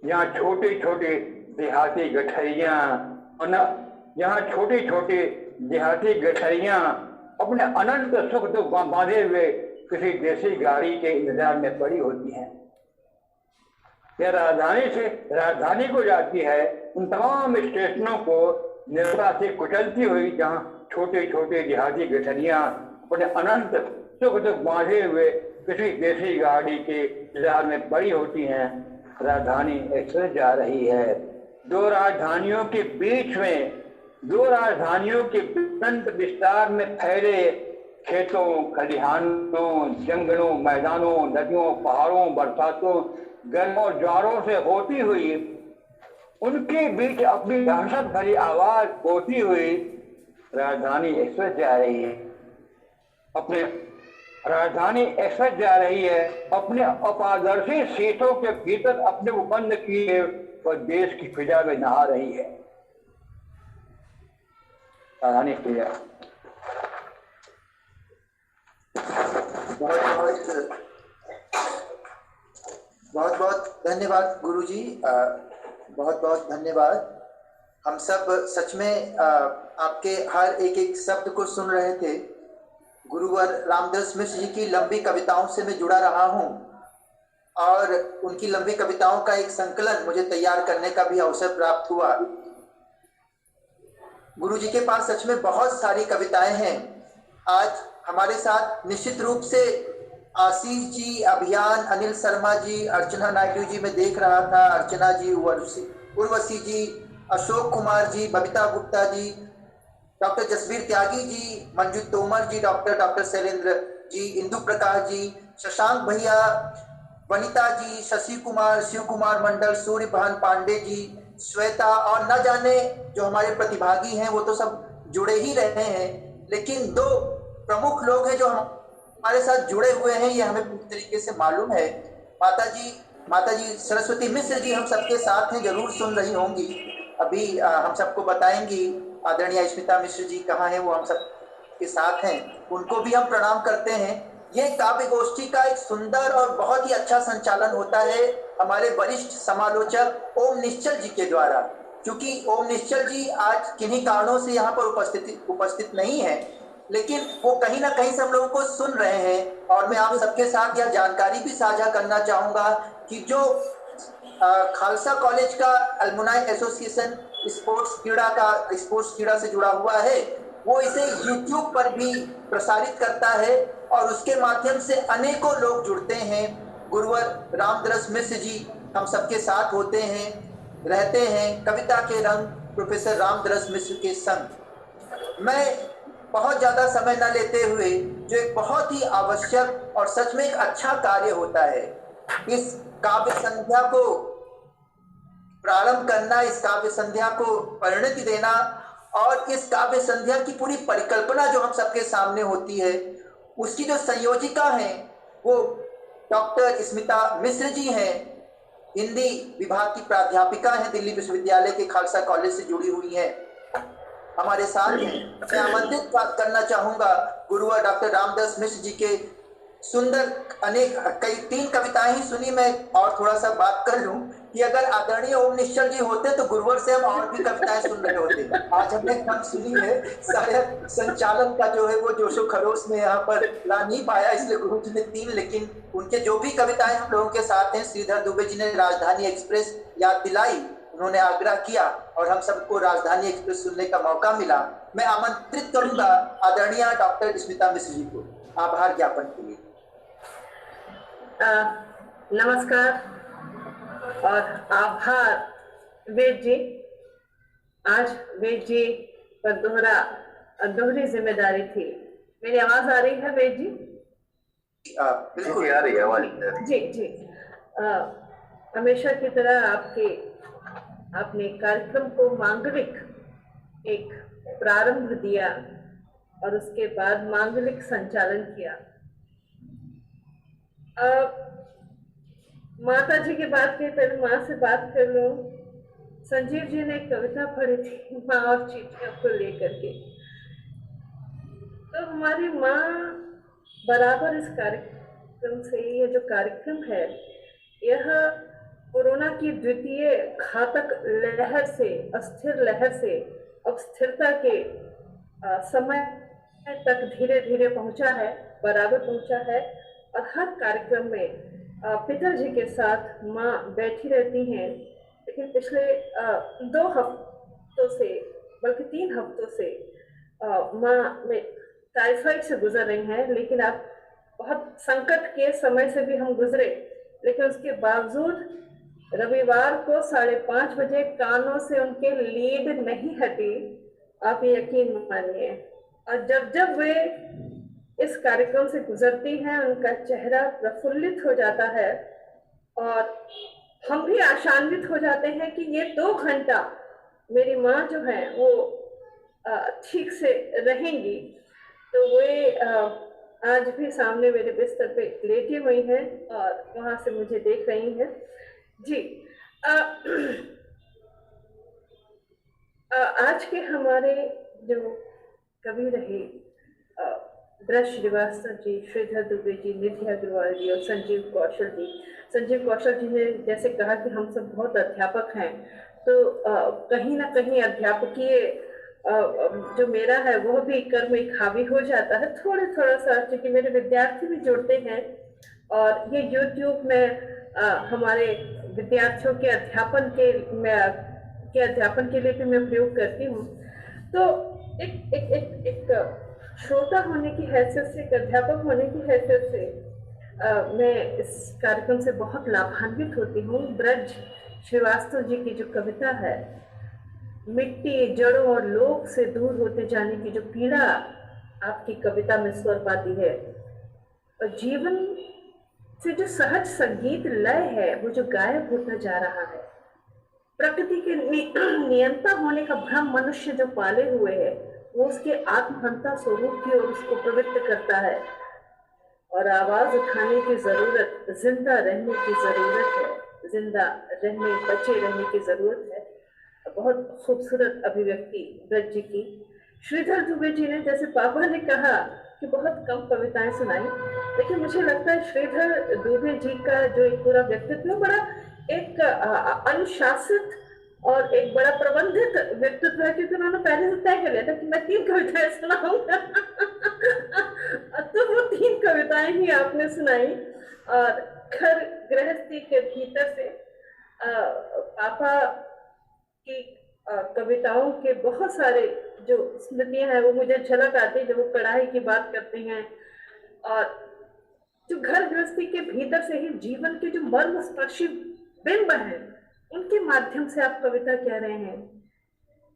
S7: यहाँ छोटी छोटी देहाती गठरियाँ, यहाँ छोटी छोटी देहाती गठरियाँ अपने अनंत सुख दुख बांधे हुए किसी देसी गाड़ी के इंतजार में पड़ी होती हैं। यह राजधानी से राजधानी को जाती है उन तमाम स्टेशनों को निर्ममता से कुचलती हुई, जहाँ छोटे छोटे देहाती गठरियाँ अपने अनंत सुख दुख बांधे हुए किसी देसी गाड़ी के इंतजार में पड़ी होती हैं। राजधानी एक्सप्रेस जा रही है। दो राजधानियों के बीच में, दो राजधानियों के अनंत विस्तार में फैले खेतों, खलिहानों, जंगलों, मैदानों, नदियों, पहाड़ों, बरसातों, गर्मों, ज्वारों से होती हुई, उनके बीच अपनी दहशत भरी आवाज होती हुई राजधानी एक्सप्रेस जा रही है। अपने राजधानी एक्सप्रेस जा रही है अपने अपारदर्शी शीशों के भीतर अपने को बंद किए और देश की फिजा में नहा रही है। राजधानी फिजा।
S2: बहुत बहुत धन्यवाद गुरुजी, बहुत बहुत धन्यवाद। हम सब सच में आपके हर एक एक शब्द को सुन रहे थे। गुरुवर रामदास मिश्र जी की लंबी कविताओं से मैं जुड़ा रहा हूं और उनकी लंबी कविताओं का एक संकलन मुझे तैयार करने का भी अवसर प्राप्त हुआ। गुरु जी के पास सच में बहुत सारी कविताएं हैं। आज हमारे साथ निश्चित रूप से आशीष जी, अभियान, अनिल शर्मा जी, अर्चना नायडू जी मैं देख रहा था, अर्चना जी, उर्वशी जी, अशोक कुमार जी, बबीता गुप्ता जी, डॉक्टर जसवीर त्यागी जी, मंजू तोमर जी, डॉक्टर शैलेंद्र जी, इंदु प्रकाश जी, शशांक भैया, वनिता जी, शशि कुमार, शिव कुमार मंडल, सूर्यभान पांडे जी, श्वेता और न जाने जो हमारे प्रतिभागी हैं वो तो सब जुड़े ही रहे हैं, लेकिन दो प्रमुख लोग हैं जो हमारे साथ जुड़े हुए हैं, ये हमें पूरी तरीके से मालूम है। माता जी सरस्वती मिश्र जी हम सबके साथ हैं, जरूर सुन रही होंगी। अभी हम सबको बताएंगी आदरणीय स्मिता मिश्र जी कहाँ हैं, वो हम सब के साथ हैं, उनको भी हम प्रणाम करते हैं। ये काव्य गोष्ठी का एक सुंदर और बहुत ही अच्छा संचालन होता है हमारे वरिष्ठ समालोचक ओम निश्चल जी के द्वारा। क्योंकि ओम निश्चल जी आज किन्हीं कारणों से यहाँ पर उपस्थित नहीं है, लेकिन वो कहीं ना कहीं से हम लोगों को सुन रहे हैं। और मैं आप सबके साथ यह जानकारी भी साझा करना चाहूंगा कि जो खालसा कॉलेज का अल्मुनाई एसोसिएशन स्पोर्ट्स क्रीड़ा से जुड़ा हुआ है, वो इसे YouTube पर भी प्रसारित करता है और उसके माध्यम से अनेकों लोग जुड़ते हैं। गुरुवर रामदरस मिश्र जी हम सबके साथ होते हैं, रहते हैं कविता के रंग प्रोफेसर रामदरस मिश्र के संग। मैं बहुत ज़्यादा समय न लेते हुए, जो एक बहुत ही आवश्यक और सच में एक अच्छा कार्य होता है, इस काव्य संध्या को प्रारंभ करना, इस काव्य संध्या को परिणति देना और इस काव्य संध्या की पूरी परिकल्पना जो हम सबके सामने होती है, उसकी जो संयोजिका हैं वो डॉक्टर स्मिता मिश्र जी हैं, हिंदी विभाग की प्राध्यापिका हैं, दिल्ली विश्वविद्यालय के खालसा कॉलेज से जुड़ी हुई हैं, हमारे साथ हैं। मैं आमंत्रित करना चाहूंगा गुरुवर डॉक्टर रामदरस मिश्र जी के सुंदर कई 3 कविताएं ही सुनी, मैं और थोड़ा सा बात कर लूं कि अगर आदरणीय ओम निश्चल जी होते तो गुरुवर से हम और भी कविताएं सुन रहे होते। आज हमने कम सुनी है, शायद संचालन का जो है वो जोशो खरोश में यहाँ पर ला नहीं पाया, इसलिए गुरु जी ने 3, लेकिन उनके जो भी कविताएं हम लोगों के साथ हैं, श्रीधर दुबे जी ने राजधानी एक्सप्रेस याद दिलाई, उन्होंने आग्रह किया और हम सबको राजधानी एक्सप्रेस सुनने का मौका मिला। मैं आमंत्रित करूंगा आदरणीय डॉक्टर स्मिता मिश्र जी को आभार ज्ञापन के लिए।
S8: नमस्कार और आभार वेद जी। आज वेद जी पर दोहरी जिम्मेदारी थी। मेरी आवाज आ रही है वेद जी?
S2: बिल्कुल
S4: आ रही है आवाज।
S8: जी। हमेशा की तरह आपने कार्यक्रम को मांगलिक एक प्रारंभ दिया और उसके बाद मांगलिक संचालन किया। माता जी की बात की, पहले माँ से बात कर लूं। संजीव जी ने एक कविता पढ़ी थी माँ और चीटियों को लेकर के, तो हमारी माँ बराबर इस कार्यक्रम से, ये जो कार्यक्रम है यह कोरोना की द्वितीय घातक लहर से, अस्थिर लहर से अब स्थिरता के समय तक धीरे धीरे पहुंचा है, बराबर पहुंचा है। और हर कार्यक्रम में पिताजी के साथ माँ बैठी रहती हैं, लेकिन पिछले 2 हफ्तों से, बल्कि 3 हफ्तों से माँ में टाइफाइड से गुजर रही हैं। लेकिन अब बहुत संकट के समय से भी हम गुजरे, लेकिन उसके बावजूद रविवार को 5:30 बजे कानों से उनके लीड नहीं हटी, आप यकीन मानिए। और जब वे इस कार्यक्रम से गुजरती हैं, उनका चेहरा प्रफुल्लित हो जाता है और हम भी आशान्वित हो जाते हैं कि ये 2 घंटा मेरी माँ जो है वो ठीक से रहेंगी। तो वे आज भी सामने मेरे बिस्तर पे लेटी हुई हैं और वहाँ से मुझे देख रही हैं। जी, आज के हमारे जो कवि रहे ब्रज श्रीवास्तव जी, श्रीधर दुबे जी, निधि अग्रवाल जी और संजीव कौशल जी। संजीव कौशल जी ने जैसे कहा कि हम सब बहुत अध्यापक हैं, तो कहीं ना कहीं अध्यापकीय जो मेरा है वो भी कर्म में हावी हो जाता है थोड़ा सा, क्योंकि मेरे विद्यार्थी भी जुड़ते हैं और ये YouTube में हमारे विद्यार्थियों के अध्यापन के लिए भी मैं प्रयोग करती हूँ। तो एक श्रोता होने की हैसियत से, एक अध्यापक होने की हैसियत से मैं इस कार्यक्रम से बहुत लाभान्वित होती हूँ। ब्रज श्रीवास्तव जी की जो कविता है, मिट्टी, जड़ों और लोक से दूर होते जाने की जो पीड़ा आपकी कविता में स्वर पाती है, और जीवन से जो सहज संगीत लय है वो जो गायब होता जा रहा है, प्रकृति के नियंता होने का भ्रम मनुष्य जो पाले हुए है वो उसके आत्महंता स्वरूप की ओर उसको प्रवृत्त करता है। और आवाज उठाने की जरूरत, जिंदा रहने की जरूरत है, जिंदा रहने, बचे रहने की जरूरत है। बहुत खूबसूरत अभिव्यक्ति ब्रज जी की। श्रीधर दुबे जी ने, जैसे पापा ने कहा कि बहुत कम कविताएं सुनाई, लेकिन मुझे लगता है श्रीधर दुबे जी का जो एक पूरा व्यक्तित्व बड़ा एक अनुशासित और एक बड़ा प्रबंधित व्यक्तित्व है, क्योंकि उन्होंने पहले से तय कर लिया था कि मैं 3 कविताएं सुनाऊंगा। तो वो 3 कविताएं ही आपने सुनाई। और घर गृहस्थी के भीतर से पापा की कविताओं के बहुत सारे जो स्मृतियां हैं वो मुझे झलक आती है जब वो कढ़ाई की बात करते हैं, और जो घर गृहस्थी के भीतर से ही जीवन के जो मर्म स्पर्शी बिंब हैं उनके माध्यम से आप कविता कह रहे हैं।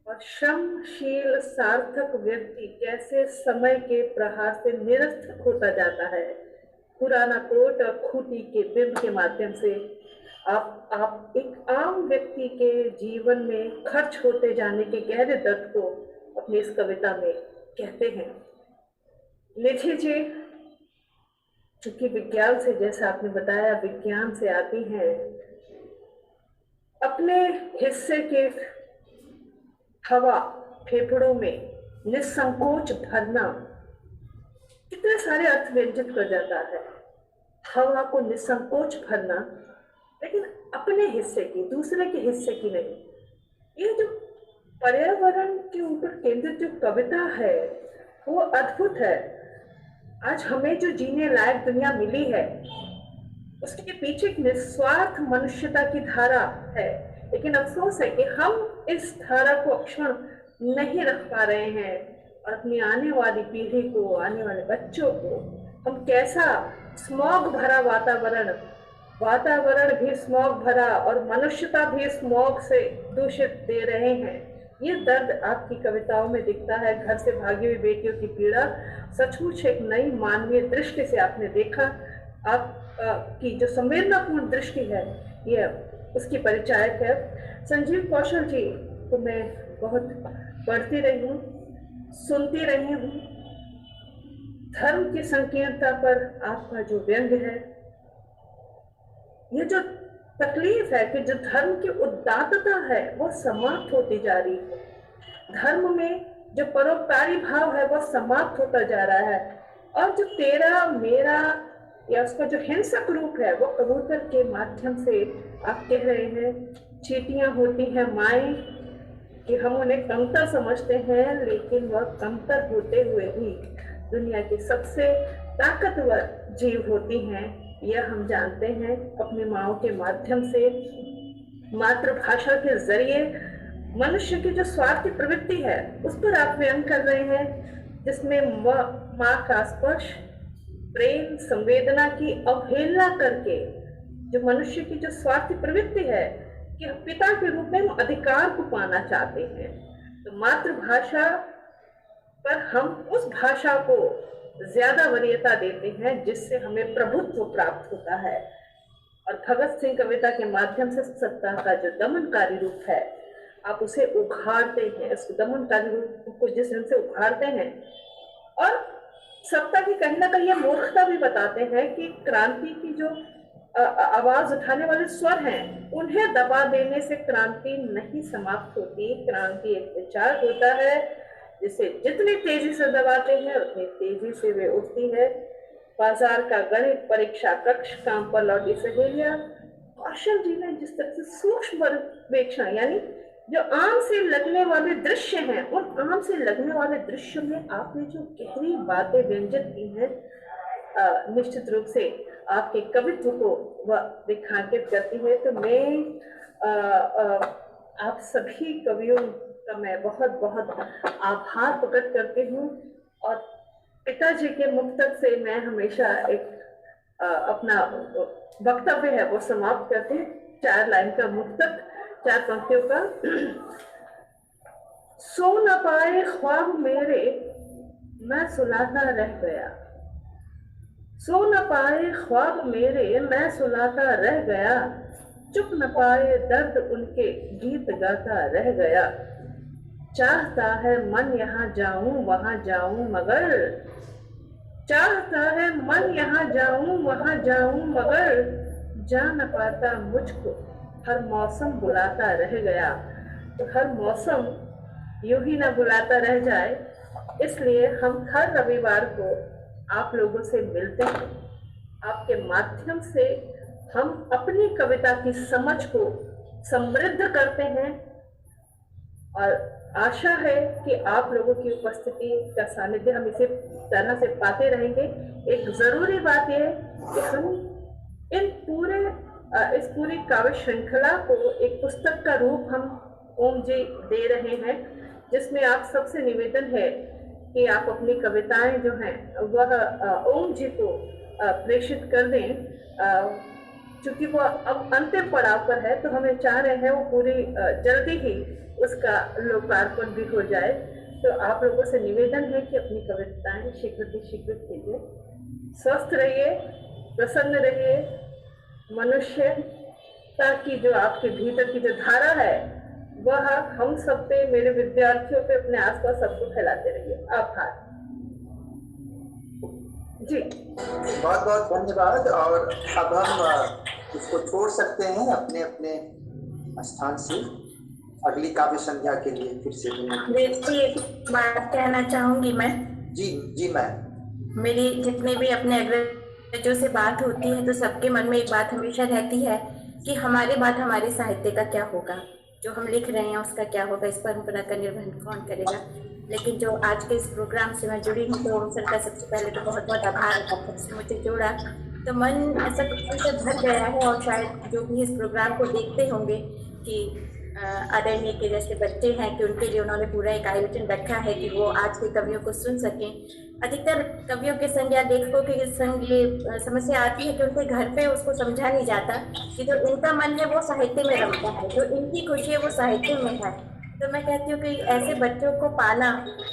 S8: और श्रमशील सार्थक व्यक्ति कैसे समय के प्रहार से निरर्थक होता जाता है, पुराना कोट और खूंटी के बिंब के माध्यम से आप एक आम व्यक्ति के जीवन में खर्च होते जाने के गहरे दर्द को अपनी इस कविता में कहते हैं। निधि जी चूंकि विज्ञान से, जैसा आपने बताया, विज्ञान से आती हैं, अपने हिस्से के हवा फेफड़ों में निसंकोच भरना कितने सारे अर्थ व्यंजित कर जाता है। हवा को निसंकोच भरना, लेकिन अपने हिस्से की, दूसरे के हिस्से की नहीं। ये जो पर्यावरण के ऊपर केंद्रित जो कविता है वो अद्भुत है। आज हमें जो जीने लायक दुनिया मिली है उसके पीछे एक निस्वार्थ मनुष्यता की धारा है, लेकिन अफसोस है कि हम इस धारा को अक्षुण्ण नहीं रख पा रहे हैं, और अपनी आने वाली पीढ़ी को, आने वाले बच्चों को हम कैसा स्मॉग भरा वातावरण भी स्मॉग भरा और मनुष्यता भी स्मॉग से दूषित दे रहे हैं। ये दर्द आपकी कविताओं में दिखता है। घर से भागी हुई बेटियों की पीड़ा सचमुच एक नई मानवीय दृष्टि से आपने देखा। आप की जो संवेदनापूर्ण दृष्टि है ये उसकी परिचायक है। संजीव कौशल जी को मैं बहुत पढ़ती रही हूँ, सुनती रही हूँ। धर्म की संकीर्णता पर आपका जो व्यंग है, ये जो तकलीफ है कि जो धर्म की उदात्तता है वो समाप्त होती जा रही है, धर्म में जो परोपकारी भाव है वो समाप्त होता जा रहा है, और जो तेरा मेरा या उसका जो हिंसक रूप है वो कबूतर के माध्यम से आप कह रहे हैं। चींटियां होती हैं माएँ कि हम उन्हें कमतर समझते हैं, लेकिन वह कमतर होते हुए भी दुनिया की सबसे ताकतवर जीव होती हैं, यह हम जानते हैं अपनी माओ के माध्यम से। मातृभाषा के जरिए मनुष्य की जो स्वार्थी प्रवृत्ति है उस पर आप व्यंग कर रहे हैं, जिसमें माँ का स्पर्श, प्रेम, संवेदना की अवहेलना करके जो मनुष्य की जो स्वार्थी प्रवृत्ति है कि पिता के रूप में हम अधिकार को पाना चाहते हैं, तो मातृभाषा पर हम उस भाषा को ज्यादा वरीयता देते हैं जिससे हमें प्रभुत्व प्राप्त होता है। और भगत सिंह कविता के माध्यम से सत्ता का जो दमनकारी रूप है आप उसे उखाड़ते हैं, उस दमनकारी रूप को जिस ढंग से उखाड़ते हैं, और सत्ता की कहीं ना कहीं ये मूर्खता भी बताते हैं कि क्रांति की जो आवाज उठाने वाले स्वर हैं उन्हें दबा देने से क्रांति नहीं समाप्त होती। क्रांति एक विचार होता है जिसे जितनी तेजी से दबाते हैं उतनी तेजी से वे उठती है। बाजार का गणित, परीक्षा कक्ष, काम पर लौटी सहेलियां। कौशल जी ने जिस तरह से सूक्ष्म पर्यवेक्षण, यानी जो आम से लगने वाले दृश्य हैं, उन आम से लगने वाले दृश्यों में आपने जो गहरी बातें व्यंजित की हैं, निश्चित रूप से आपके कवित्व को वह रेखांकित करती है। तो मैं आप सभी कवियों का मैं बहुत बहुत आभार प्रकट करती हूँ, और पिताजी के मुक्तक से मैं हमेशा एक अपना वक्तव्य है वो समाप्त करती हूँ। 4 लाइन का मुक्तक, 4 पंक्तियों का। सो न पाए ख्वाब मेरे, मैं सुलाता रह गया। सो न पाए ख्वाब मेरे मैं सुलाता रह गया, चुप न पाए दर्द उनके गीत गाता रह गया। चाहता है मन यहाँ जाऊं वहां जाऊं मगर, चाहता है मन यहाँ जाऊं वहां जाऊं मगर, जा न पाता मुझको हर मौसम बुलाता रह गया। तो हर मौसम यूं ही ना बुलाता रह जाए, इसलिए हम हर रविवार को आप लोगों से मिलते हैं। आपके माध्यम से हम अपनी कविता की समझ को समृद्ध करते हैं और आशा है कि आप लोगों की उपस्थिति का सानिध्य हम इसी तरह से पाते रहेंगे। एक जरूरी बात यह है कि हम इस पूरी काव्य श्रृंखला को एक पुस्तक का रूप हम ओम जी दे रहे हैं, जिसमें आप सबसे निवेदन है कि आप अपनी कविताएं जो हैं वह ओम जी को प्रेषित कर दें। चूंकि वो अब अंतिम पड़ाव पर है तो हमें चाह रहे हैं वो पूरी जल्दी ही उसका लोकार्पण भी हो जाए। तो आप लोगों से निवेदन है कि अपनी कविताएं शीघ्र कीजिए। स्वस्थ रहिए, प्रसन्न रहिए, मनुष्यता की जो आपके भीतर की जो धारा है वह हम सब पे, मेरे विद्यार्थियों पे, अपने आसपास सबको फैलाते रहिए। आभार जी,
S2: बहुत बहुत धन्यवाद। और अब हम इसको छोड़ सकते हैं अपने अपने स्थान से अगली काव्य संध्या के लिए फिर से।
S5: एक बात कहना चाहूंगी मैं।
S2: जी मैम।
S5: मेरी जितने भी अपने अग्रजों से बात होती है तो सबके मन में एक बात हमेशा रहती है कि हमारे बाद हमारे साहित्य का क्या होगा, जो हम लिख रहे हैं उसका क्या होगा, इस परंपरा का निर्वहन कौन करेगा। लेकिन जो आज के इस प्रोग्राम से मैं जुड़ी हूँ तो सर का सबसे पहले तो बहुत बहुत आभार, आपसे मुझे जोड़ा तो मन ऐसा कुछ से भर गया है। और शायद जो भी इस प्रोग्राम को देखते होंगे कि आदरणीय के जैसे बच्चे हैं कि उनके लिए उन्होंने पूरा एक आयोजन रखा है कि वो आज के कवियों को सुन सकें। अधिकतर कवियों के संग या लेखकों के संग ये समस्या आती है कि उनके घर पे उसको समझा नहीं जाता कि जो इनका मन है वो साहित्य में रमता है, जो इनकी खुशी है वो साहित्य में है। तो मैं कहती हूँ कि ऐसे बच्चों को पाना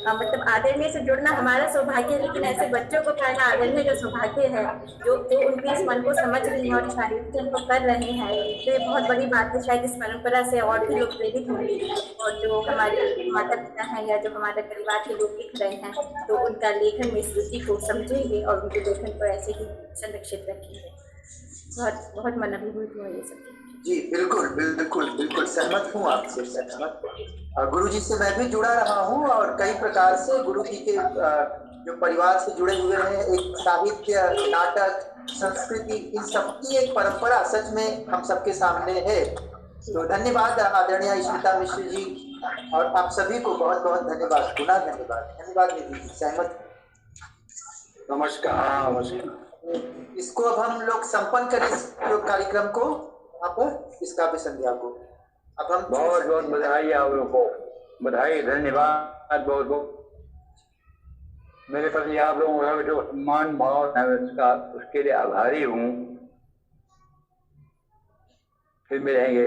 S5: मतलब आदरणीय से जुड़ना हमारा सौभाग्य है, लेकिन ऐसे बच्चों को पाना आदरणीय का सौभाग्य है जो उनके इस मन को समझ रही हैं और इस आयोजन को कर रहे हैं। तो ये बहुत बड़ी बात है। शायद इस परंपरा से और भी लोग प्रेरित होंगे और जो हमारे माता पिता हैं या जो हमारे परिवार के लोग लिख रहे हैं तो उनका लेखन में इस रुचि को समझेंगे और उनके लेखन को ऐसे ही संरक्षित रखेंगे। बहुत बहुत मन अभिभूत हुआ ये सब।
S2: जी बिल्कुल बिल्कुल बिल्कुल सहमत हूँ आपसे, सहमत हूँ। गुरु जी से मैं भी जुड़ा रहा हूँ और कई प्रकार से गुरु जी के जो परिवार से जुड़े हुए हैं, एक साहित्य, नाटक, संस्कृति, इन सबकी एक परंपरा सच में हम सबके सामने है। तो धन्यवाद आदरणीय स्मिता मिश्र जी और आप सभी को बहुत बहुत धन्यवाद, पुनः धन्यवाद। धन्यवाद निधि जी, सहमत।
S7: नमस्कार।
S2: इसको अब हम लोग संपन्न करें इस कार्यक्रम को, यहाँ पर इस काव्य संध्या को। अब हम
S7: बहुत बहुत बधाई आप लोगों को, बधाई, धन्यवाद बहुत बहुत। मेरे प्रति आप लोगों का जो सम्मान भाव है उसका, उसके लिए आभारी हूँ। फिर मिलेंगे।